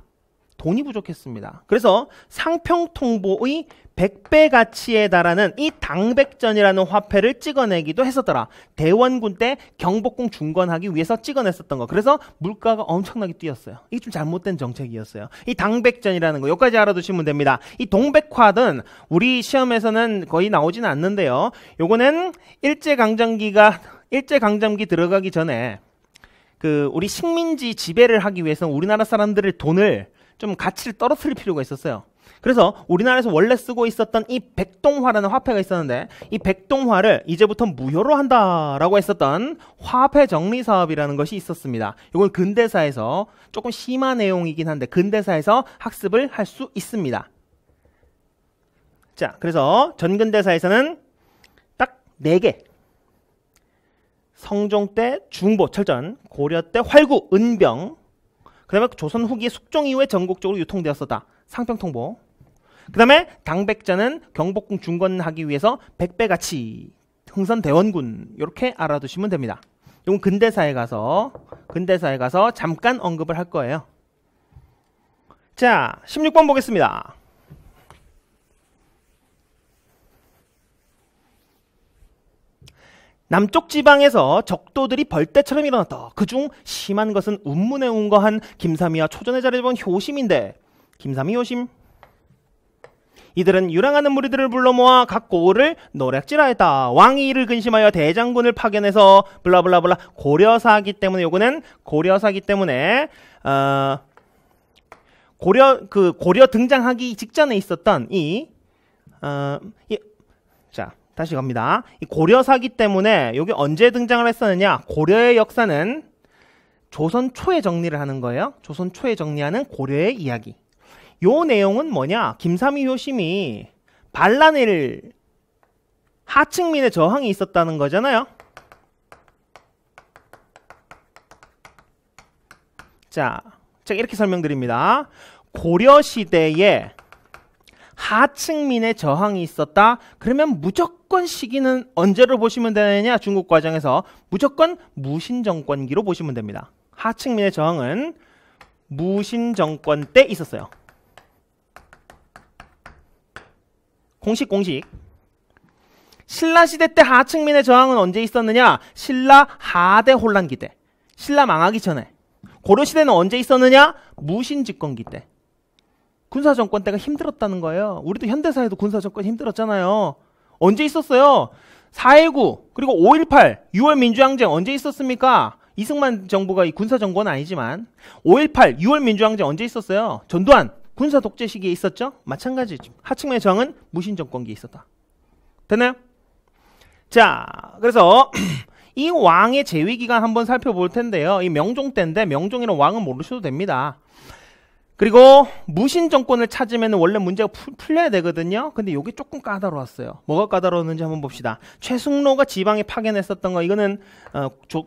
돈이 부족했습니다. 그래서 상평통보의 100배 가치에 달하는 이 당백전이라는 화폐를 찍어내기도 했었더라. 대원군 때 경복궁 중건하기 위해서 찍어냈었던 거. 그래서 물가가 엄청나게 뛰었어요. 이게 좀 잘못된 정책이었어요. 이 당백전이라는 거 여기까지 알아두시면 됩니다. 이 동백화든 우리 시험에서는 거의 나오지는 않는데요. 요거는 일제강점기 들어가기 전에 우리 식민지 지배를 하기 위해서는 우리나라 사람들의 돈을 좀 가치를 떨어뜨릴 필요가 있었어요. 그래서 우리나라에서 원래 쓰고 있었던 이 백동화라는 화폐가 있었는데 이 백동화를 이제부터 무효로 한다라고 했었던 화폐 정리 사업이라는 것이 있었습니다. 이건 근대사에서 조금 심한 내용이긴 한데 근대사에서 학습을 할 수 있습니다. 자, 그래서 전근대사에서는 딱 4개. 성종 때 중보, 철전, 고려 때 활구, 은병, 그 다음에 조선 후기 숙종 이후에 전국적으로 유통되었었다. 상평통보. 그 다음에 당백전은 경복궁 중건하기 위해서 100배 가치, 흥선대원군 이렇게 알아두시면 됩니다. 이건 근대사에 가서 잠깐 언급을 할 거예요. 자, 16번 보겠습니다. 남쪽 지방에서 적도들이 벌떼처럼 일어났다. 그중 심한 것은 운문에 운거한 김삼이와 초전의 자리를 본 효심인데 김삼이 효심. 이들은 유랑하는 무리들을 불러 모아 각 고을을 노략질하였다. 왕이 이를 근심하여 대장군을 파견해서 블라블라블라. 고려사기 때문에 요거는 고려사기 때문에 고려 등장하기 직전에 있었던 자, 다시 갑니다. 이 고려사기 때문에 여기 언제 등장을 했었느냐? 고려의 역사는 조선 초에 정리를 하는 거예요. 조선 초에 정리하는 고려의 이야기. 요 내용은 뭐냐? 김삼이 효심이 반란을 하층민의 저항이 있었다는 거잖아요. 자, 제가 이렇게 설명드립니다. 고려시대에 하층민의 저항이 있었다. 그러면 무조건 시기는 언제로 보시면 되느냐? 중국 과정에서 무조건 무신정권기로 보시면 됩니다. 하층민의 저항은 무신정권 때 있었어요. 공식. 신라시대 때 하층민의 저항은 언제 있었느냐? 신라 하대 혼란기 때. 신라 망하기 전에. 고려시대는 언제 있었느냐? 무신집권기 때. 군사정권 때가 힘들었다는 거예요. 우리도 현대사에도 군사정권 힘들었잖아요. 언제 있었어요? 4.19 그리고 5.18 6월 민주항쟁 언제 있었습니까? 이승만 정부가 이 군사 정권은 아니지만 5.18 6월 민주항쟁 언제 있었어요? 전두환 군사 독재 시기에 있었죠? 마찬가지죠. 하층민의 저항은 무신 정권기에 있었다. 됐나요? 자, 그래서 이 왕의 재위 기간 한번 살펴볼 텐데요. 이 명종 때인데 명종이랑 왕은 모르셔도 됩니다. 그리고 무신 정권을 찾으면 원래 문제가 풀려야 되거든요. 근데 이게 조금 까다로웠어요. 뭐가 까다로웠는지 한번 봅시다. 최승로가 지방에 파견했었던 거, 이거는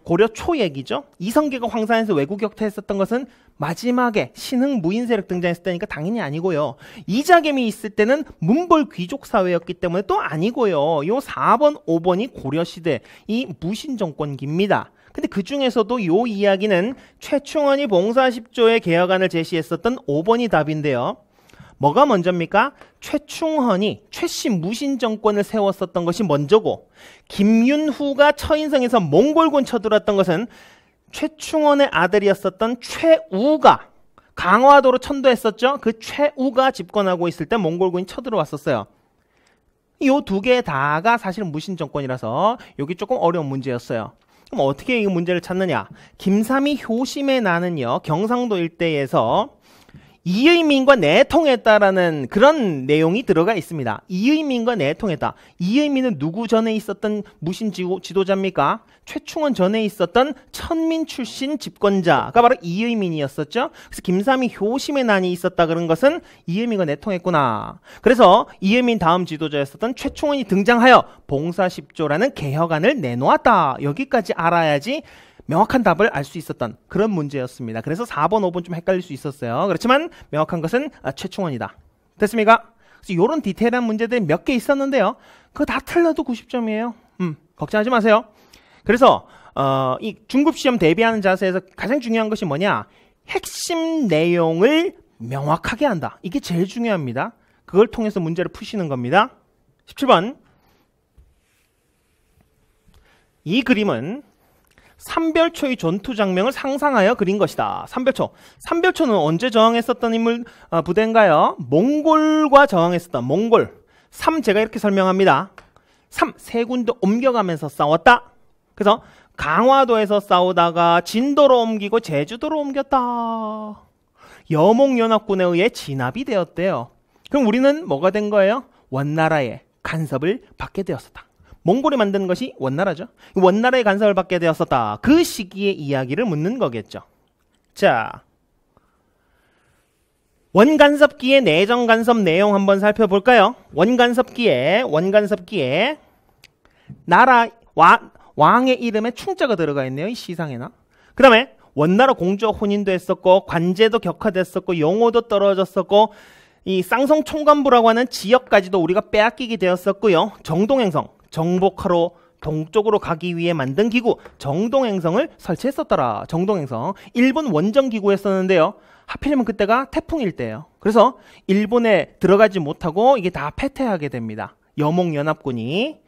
고려 초 얘기죠. 이성계가 황산에서 외국 격퇴했었던 것은 마지막에 신흥 무인 세력 등장했을 때니까 당연히 아니고요. 이자겸이 있을 때는 문벌 귀족 사회였기 때문에 또 아니고요. 요 4번, 5번이 고려시대 이 무신 정권기입니다. 근데 그 중에서도 요 이야기는 최충원이 봉사 10조의 개혁안을 제시했었던 5번이 답인데요. 뭐가 먼저입니까? 최충헌이 최씨 무신 정권을 세웠었던 것이 먼저고, 김윤후가 처인성에서 몽골군 쳐들어왔던 것은 최충헌의 아들이었었던 최우가 강화도로 천도했었죠. 그 최우가 집권하고 있을 때 몽골군이 쳐들어왔었어요. 요 두 개 다가 사실은 무신 정권이라서 여기 조금 어려운 문제였어요. 그럼 어떻게 이 문제를 찾느냐? 김삼이 효심의 나는요, 경상도 일대에서 이의민과 내통했다라는 그런 내용이 들어가 있습니다. 이의민과 내통했다. 이의민은 누구 전에 있었던 무신 지도자입니까? 최충원 전에 있었던 천민 출신 집권자가 바로 이의민이었었죠. 그래서 김삼이 효심의 난이 있었다 그런 것은 이의민과 내통했구나. 그래서 이의민 다음 지도자였었던 최충원이 등장하여 봉사 10조라는 개혁안을 내놓았다. 여기까지 알아야지 명확한 답을 알 수 있었던 그런 문제였습니다. 그래서 4번, 5번 좀 헷갈릴 수 있었어요. 그렇지만 명확한 것은 최충원이다. 됐습니까? 그래서 이런 디테일한 문제들이 몇 개 있었는데요. 그거 다 틀려도 90점이에요. 걱정하지 마세요. 그래서 이 중급시험 대비하는 자세에서 가장 중요한 것이 뭐냐? 핵심 내용을 명확하게 한다. 이게 제일 중요합니다. 그걸 통해서 문제를 푸시는 겁니다. 17번. 이 그림은 삼별초의 전투 장면을 상상하여 그린 것이다. 삼별초. 삼별초는 언제 저항했었던 인물 부대인가요? 몽골과 저항했었다. 몽골. 제가 이렇게 설명합니다. 세 군데 옮겨가면서 싸웠다. 그래서 강화도에서 싸우다가 진도로 옮기고 제주도로 옮겼다. 여몽연합군에 의해 진압이 되었대요. 그럼 우리는 뭐가 된 거예요? 원나라의 간섭을 받게 되었었다. 몽골이 만든 것이 원나라죠. 원나라의 간섭을 받게 되었었다. 그 시기의 이야기를 묻는 거겠죠. 자, 원간섭기의 내정간섭 내용 한번 살펴볼까요? 원간섭기에 나라 왕의 이름에 충자가 들어가 있네요. 이 시상에나. 그 다음에 원나라 공주와 혼인도 했었고, 관제도 격화됐었고, 영호도 떨어졌었고, 이 쌍성총관부라고 하는 지역까지도 우리가 빼앗기게 되었었고요. 정동행성, 정복하러 동쪽으로 가기 위해 만든 기구 정동행성을 설치했었더라. 정동행성. 일본 원정기구였었는데요. 하필이면 그때가 태풍일 때예요. 그래서 일본에 들어가지 못하고 이게 다 패퇴하게 됩니다. 여몽연합군이.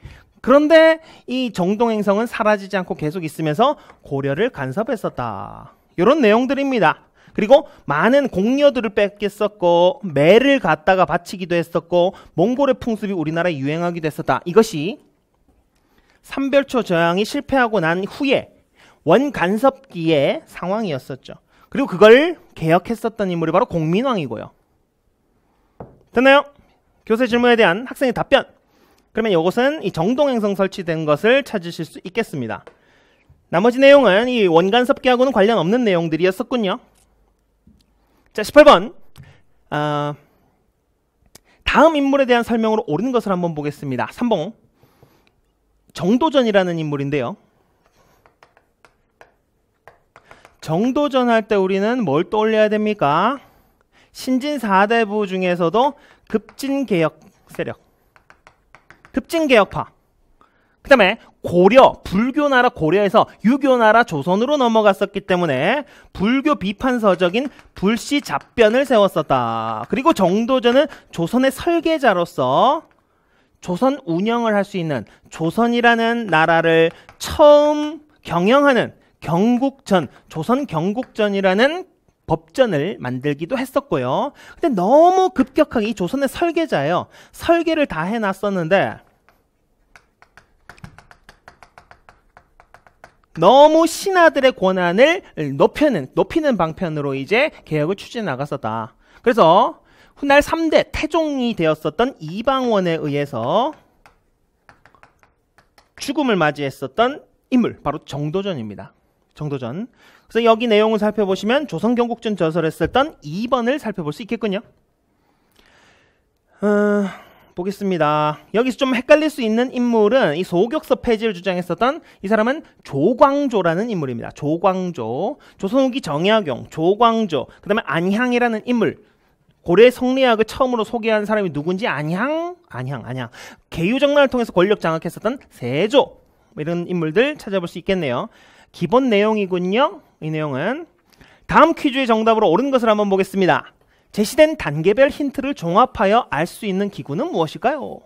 그런데 이 정동행성은 사라지지 않고 계속 있으면서 고려를 간섭했었다. 이런 내용들입니다. 그리고 많은 공여들을 뺏겼었고, 매를 갖다가 바치기도 했었고, 몽골의 풍습이 우리나라에 유행하기도 했었다. 이것이 삼별초 저항이 실패하고 난 후에 원간섭기의 상황이었었죠. 그리고 그걸 개혁했었던 인물이 바로 공민왕이고요. 됐나요? 교재 질문에 대한 학생의 답변. 그러면 이것은 이 정동행성 설치된 것을 찾으실 수 있겠습니다. 나머지 내용은 이 원간섭기하고는 관련 없는 내용들이었었군요. 자, 18번. 다음 인물에 대한 설명으로 옳은 것을 한번 보겠습니다. 3번. 정도전이라는 인물인데요. 정도전 할 때 우리는 뭘 떠올려야 됩니까? 신진 4대부 중에서도 급진개혁 세력, 급진개혁파. 그 다음에 고려, 불교나라 고려에서 유교나라 조선으로 넘어갔었기 때문에 불교 비판서적인 불시잡변을 세웠었다. 그리고 정도전은 조선의 설계자로서 조선 운영을 할 수 있는, 조선이라는 나라를 처음 경영하는 경국전, 조선 경국전이라는 법전을 만들기도 했었고요. 근데 너무 급격하게, 이 조선의 설계자예요. 설계를 다 해놨었는데 너무 신하들의 권한을 높이는 방편으로 이제 개혁을 추진해 나갔었다. 그래서 훗날 3대 태종이 되었었던 이방원에 의해서 죽음을 맞이했었던 인물, 바로 정도전입니다. 정도전. 그래서 여기 내용을 살펴보시면 조선경국전 저설에 썼던 2번을 살펴볼 수 있겠군요. 보겠습니다. 여기서 좀 헷갈릴 수 있는 인물은 이 소격서 폐지를 주장했었던 이 사람은 조광조라는 인물입니다. 조광조. 조선 후기 정약용, 조광조, 그 다음에 안향이라는 인물. 고려 성리학을 처음으로 소개한 사람이 누군지 안향. 계유정난을 통해서 권력 장악했었던 세조. 이런 인물들 찾아볼 수 있겠네요. 기본 내용이군요. 이 내용은 다음 퀴즈의 정답으로 옳은 것을 한번 보겠습니다. 제시된 단계별 힌트를 종합하여 알 수 있는 기구는 무엇일까요?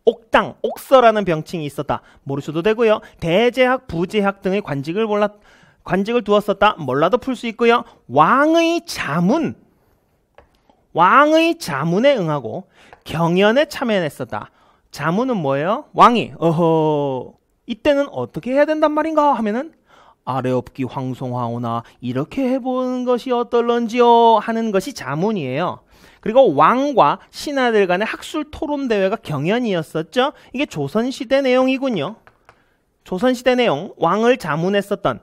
옥당, 옥서라는 병칭이 있었다. 모르셔도 되고요. 대제학, 부제학 등의 관직을 두었었다. 몰라도 풀 수 있고요. 왕의 자문에 응하고 경연에 참여했었다. 자문은 뭐예요? 왕이 이때는 어떻게 해야 된단 말인가 하면은 아래옵기 황송하오나 이렇게 해보는 것이 어떨런지요 하는 것이 자문이에요. 그리고 왕과 신하들 간의 학술 토론 대회가 경연이었었죠. 이게 조선시대 내용이군요. 조선시대 내용, 왕을 자문했었던,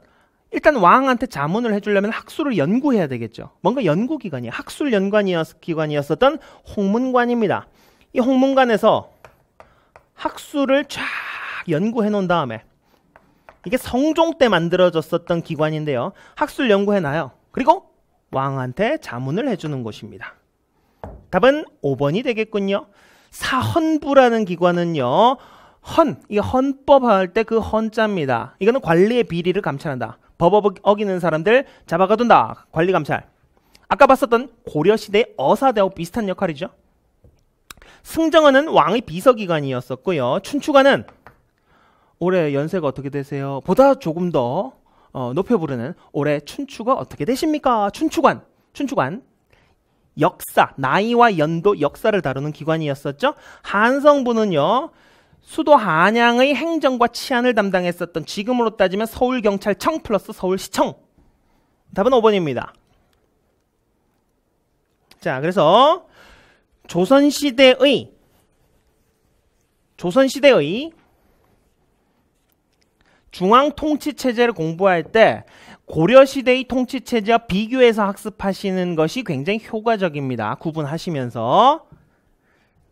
일단 왕한테 자문을 해주려면 학술을 연구해야 되겠죠. 뭔가 연구기관이에요. 학술 기관이었었던 홍문관입니다. 이 홍문관에서 학술을 쫙 연구해 놓은 다음에, 이게 성종 때 만들어졌었던 기관인데요. 학술 연구해놔요. 그리고 왕한테 자문을 해주는 곳입니다. 답은 5번이 되겠군요. 사헌부라는 기관은요. 이게 헌법할 때 그 헌자입니다. 이거는 관리의 비리를 감찰한다. 법 어기는 사람들 잡아가둔다. 관리 감찰. 아까 봤었던 고려시대의 어사대하고 비슷한 역할이죠. 승정원은 왕의 비서기관이었었고요. 춘추관은 올해 연세가 어떻게 되세요? 보다 조금 더 높여 부르는 올해 춘추가 어떻게 되십니까? 춘추관. 역사, 나이와 연도, 역사를 다루는 기관이었었죠. 한성부는요. 수도 한양의 행정과 치안을 담당했었던, 지금으로 따지면 서울경찰청 플러스 서울시청. 답은 5번입니다. 자, 그래서 조선시대의 중앙통치체제를 공부할 때 고려시대의 통치체제와 비교해서 학습하시는 것이 굉장히 효과적입니다. 구분하시면서.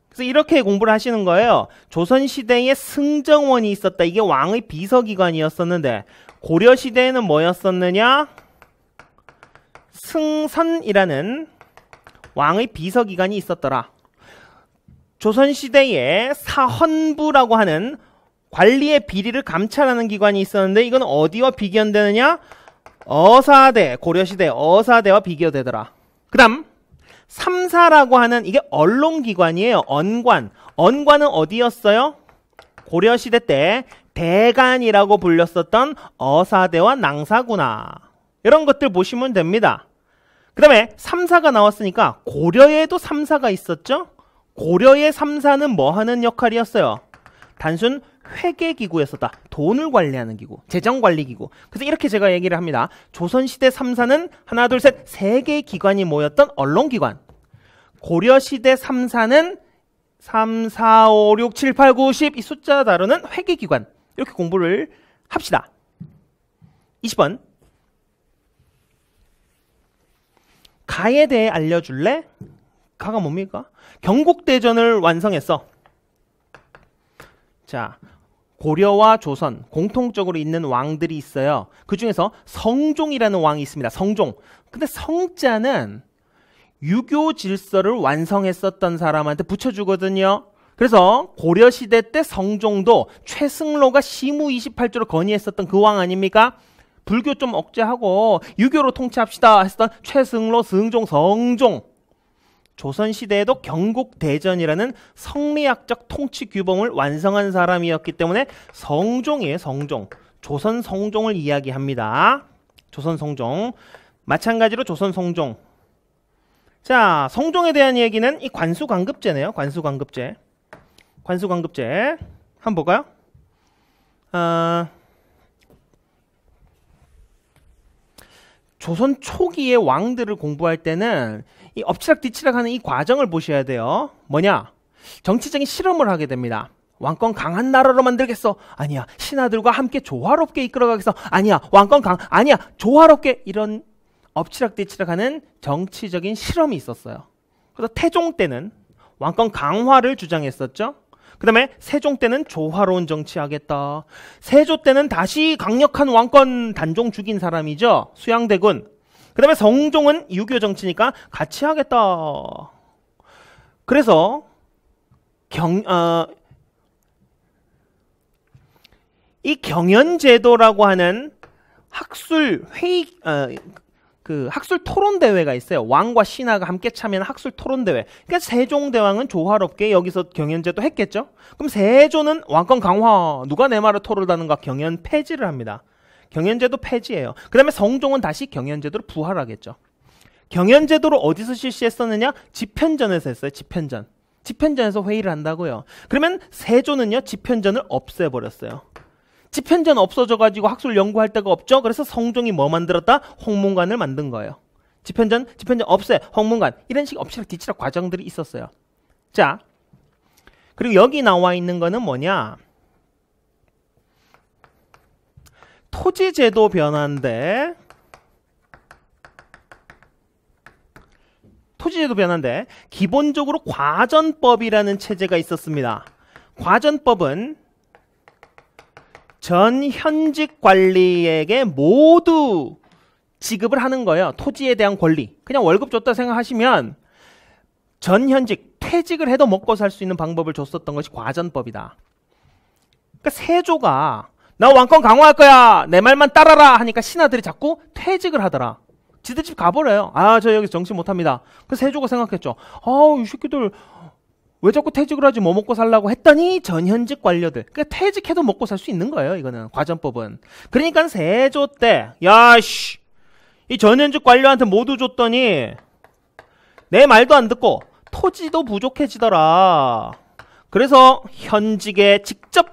그래서 이렇게 공부를 하시는 거예요. 조선시대에 승정원이 있었다. 이게 왕의 비서기관이었었는데 고려시대에는 뭐였었느냐? 승선이라는 왕의 비서기관이 있었더라. 조선시대에 사헌부라고 하는 관리의 비리를 감찰하는 기관이 있었는데 이건 어디와 비견되느냐? 어사대, 고려시대 어사대와 비교되더라. 그 다음 3사라고 하는 이게 언론기관이에요. 언관은 어디였어요? 고려시대 때 대간이라고 불렸었던 어사대와 낭사구나. 이런 것들 보시면 됩니다. 그 다음에 3사가 나왔으니까 고려에도 3사가 있었죠? 고려의 3사는 뭐 하는 역할이었어요? 단순 회계기구였었다. 돈을 관리하는 기구, 재정관리기구. 그래서 이렇게 제가 얘기를 합니다. 조선시대 3사는 하나, 둘, 셋, 3개의 기관이 모였던 언론기관. 고려시대 3사는 3, 4, 5, 6, 7, 8, 9, 10 이 숫자 다루는 회계기관. 이렇게 공부를 합시다. 20번. 가에 대해 알려줄래? 가가 뭡니까? 경국대전을 완성했어. 자, 고려와 조선 공통적으로 있는 왕들이 있어요. 그 중에서 성종이라는 왕이 있습니다. 성종. 근데 성자는 유교 질서를 완성했었던 사람한테 붙여주거든요. 그래서 고려시대 때 성종도 최승로가 시무 28조를 건의했었던 그 왕 아닙니까? 불교 좀 억제하고 유교로 통치합시다 했었던 최승로, 승종, 성종. 조선시대에도 경국대전이라는 성리학적 통치 규범을 완성한 사람이었기 때문에 성종이에요. 성종. 조선 성종을 이야기합니다. 조선 성종. 마찬가지로 조선 성종. 자, 성종에 대한 얘기는 이 관수관급제네요. 관수관급제. 한번 볼까요? 조선 초기의 왕들을 공부할 때는 이 엎치락뒤치락하는 이 과정을 보셔야 돼요. 뭐냐? 정치적인 실험을 하게 됩니다. 왕권 강한 나라로 만들겠어. 아니야. 신하들과 함께 조화롭게 이끌어가겠어. 아니야. 아니야. 조화롭게. 이런 엎치락뒤치락하는 정치적인 실험이 있었어요. 그래서 태종 때는 왕권 강화를 주장했었죠. 그 다음에 세종 때는 조화로운 정치하겠다. 세조 때는 다시 강력한 왕권 단종 죽인 사람이죠. 수양대군. 그 다음에 성종은 유교 정치니까 같이 하겠다. 그래서 이 경연제도라고 하는 학술 회의, 학술 토론 대회가 있어요. 왕과 신하가 함께 참여하는 학술 토론 대회. 그러니까 세종대왕은 조화롭게 여기서 경연제도 했겠죠. 그럼 세조는 왕권 강화, 누가 내 말을 토론하는가, 경연 폐지를 합니다. 경연제도 폐지예요. 그 다음에 성종은 다시 경연제도를 부활하겠죠. 경연제도를 어디서 실시했었느냐? 집현전에서 했어요. 집현전에서 회의를 한다고요. 그러면 세조는요, 집현전을 없애버렸어요. 집현전 없어져가지고 학술 연구할 데가 없죠. 그래서 성종이 뭐 만들었다? 홍문관을 만든 거예요. 집현전 없애, 홍문관. 이런 식 엎치락뒤치락 과정들이 있었어요. 자, 그리고 여기 나와 있는 거는 뭐냐? 토지제도 변화인데, 기본적으로 과전법이라는 체제가 있었습니다. 과전법은 전 현직 관리에게 모두 지급을 하는 거예요. 토지에 대한 권리. 그냥 월급 줬다 생각하시면 전 현직, 퇴직을 해도 먹고 살 수 있는 방법을 줬었던 것이 과전법이다. 그러니까 세조가 나 왕권 강화할 거야, 내 말만 따라라 하니까 신하들이 자꾸 퇴직을 하더라. 지들 집 가버려요. 아, 저 여기서 정치 못합니다. 그래서 세조가 생각했죠. 이 새끼들 왜 자꾸 퇴직을 하지, 뭐 먹고 살라고 했더니 전현직 관료들. 그러니까 퇴직해도 먹고 살 수 있는 거예요. 이거는 과전법은. 그러니까 세조 때 야씨, 이 전현직 관료한테 모두 줬더니 내 말도 안 듣고 토지도 부족해지더라. 그래서 현직에 직접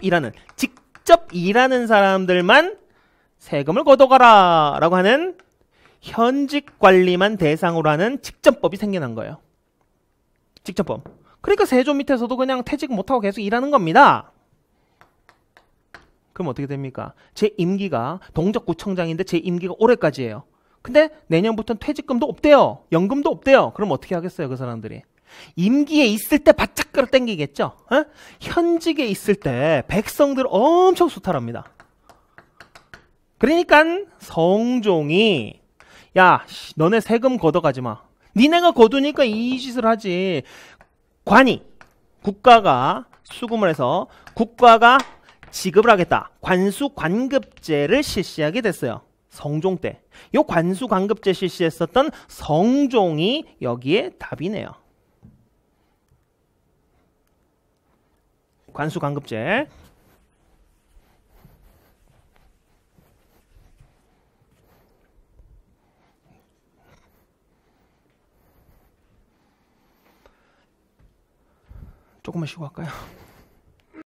일하는 사람들만 세금을 걷어가라 라고 하는 현직 관리만 대상으로 하는 직전법이 생겨난 거예요. 직전법. 그러니까 세조 밑에서도 그냥 퇴직 못하고 계속 일하는 겁니다. 그럼 어떻게 됩니까? 제 임기가, 동적구청장인데 제 임기가 올해까지예요. 근데 내년부터는 퇴직금도 없대요. 연금도 없대요. 그럼 어떻게 하겠어요, 그 사람들이? 임기에 있을 때 바짝 끌어당기겠죠. 현직에 있을 때 백성들 엄청 수탈합니다. 그러니까 성종이 야, 너네 세금 걷어가지 마. 니네가 거두니까 이 짓을 하지. 국가가 수금을 해서 국가가 지급을 하겠다. 관수관급제를 실시하게 됐어요. 성종 때. 요 관수관급제 실시했었던 성종이 여기에 답이네요. 관수관급제. 조금만 쉬고 할까요?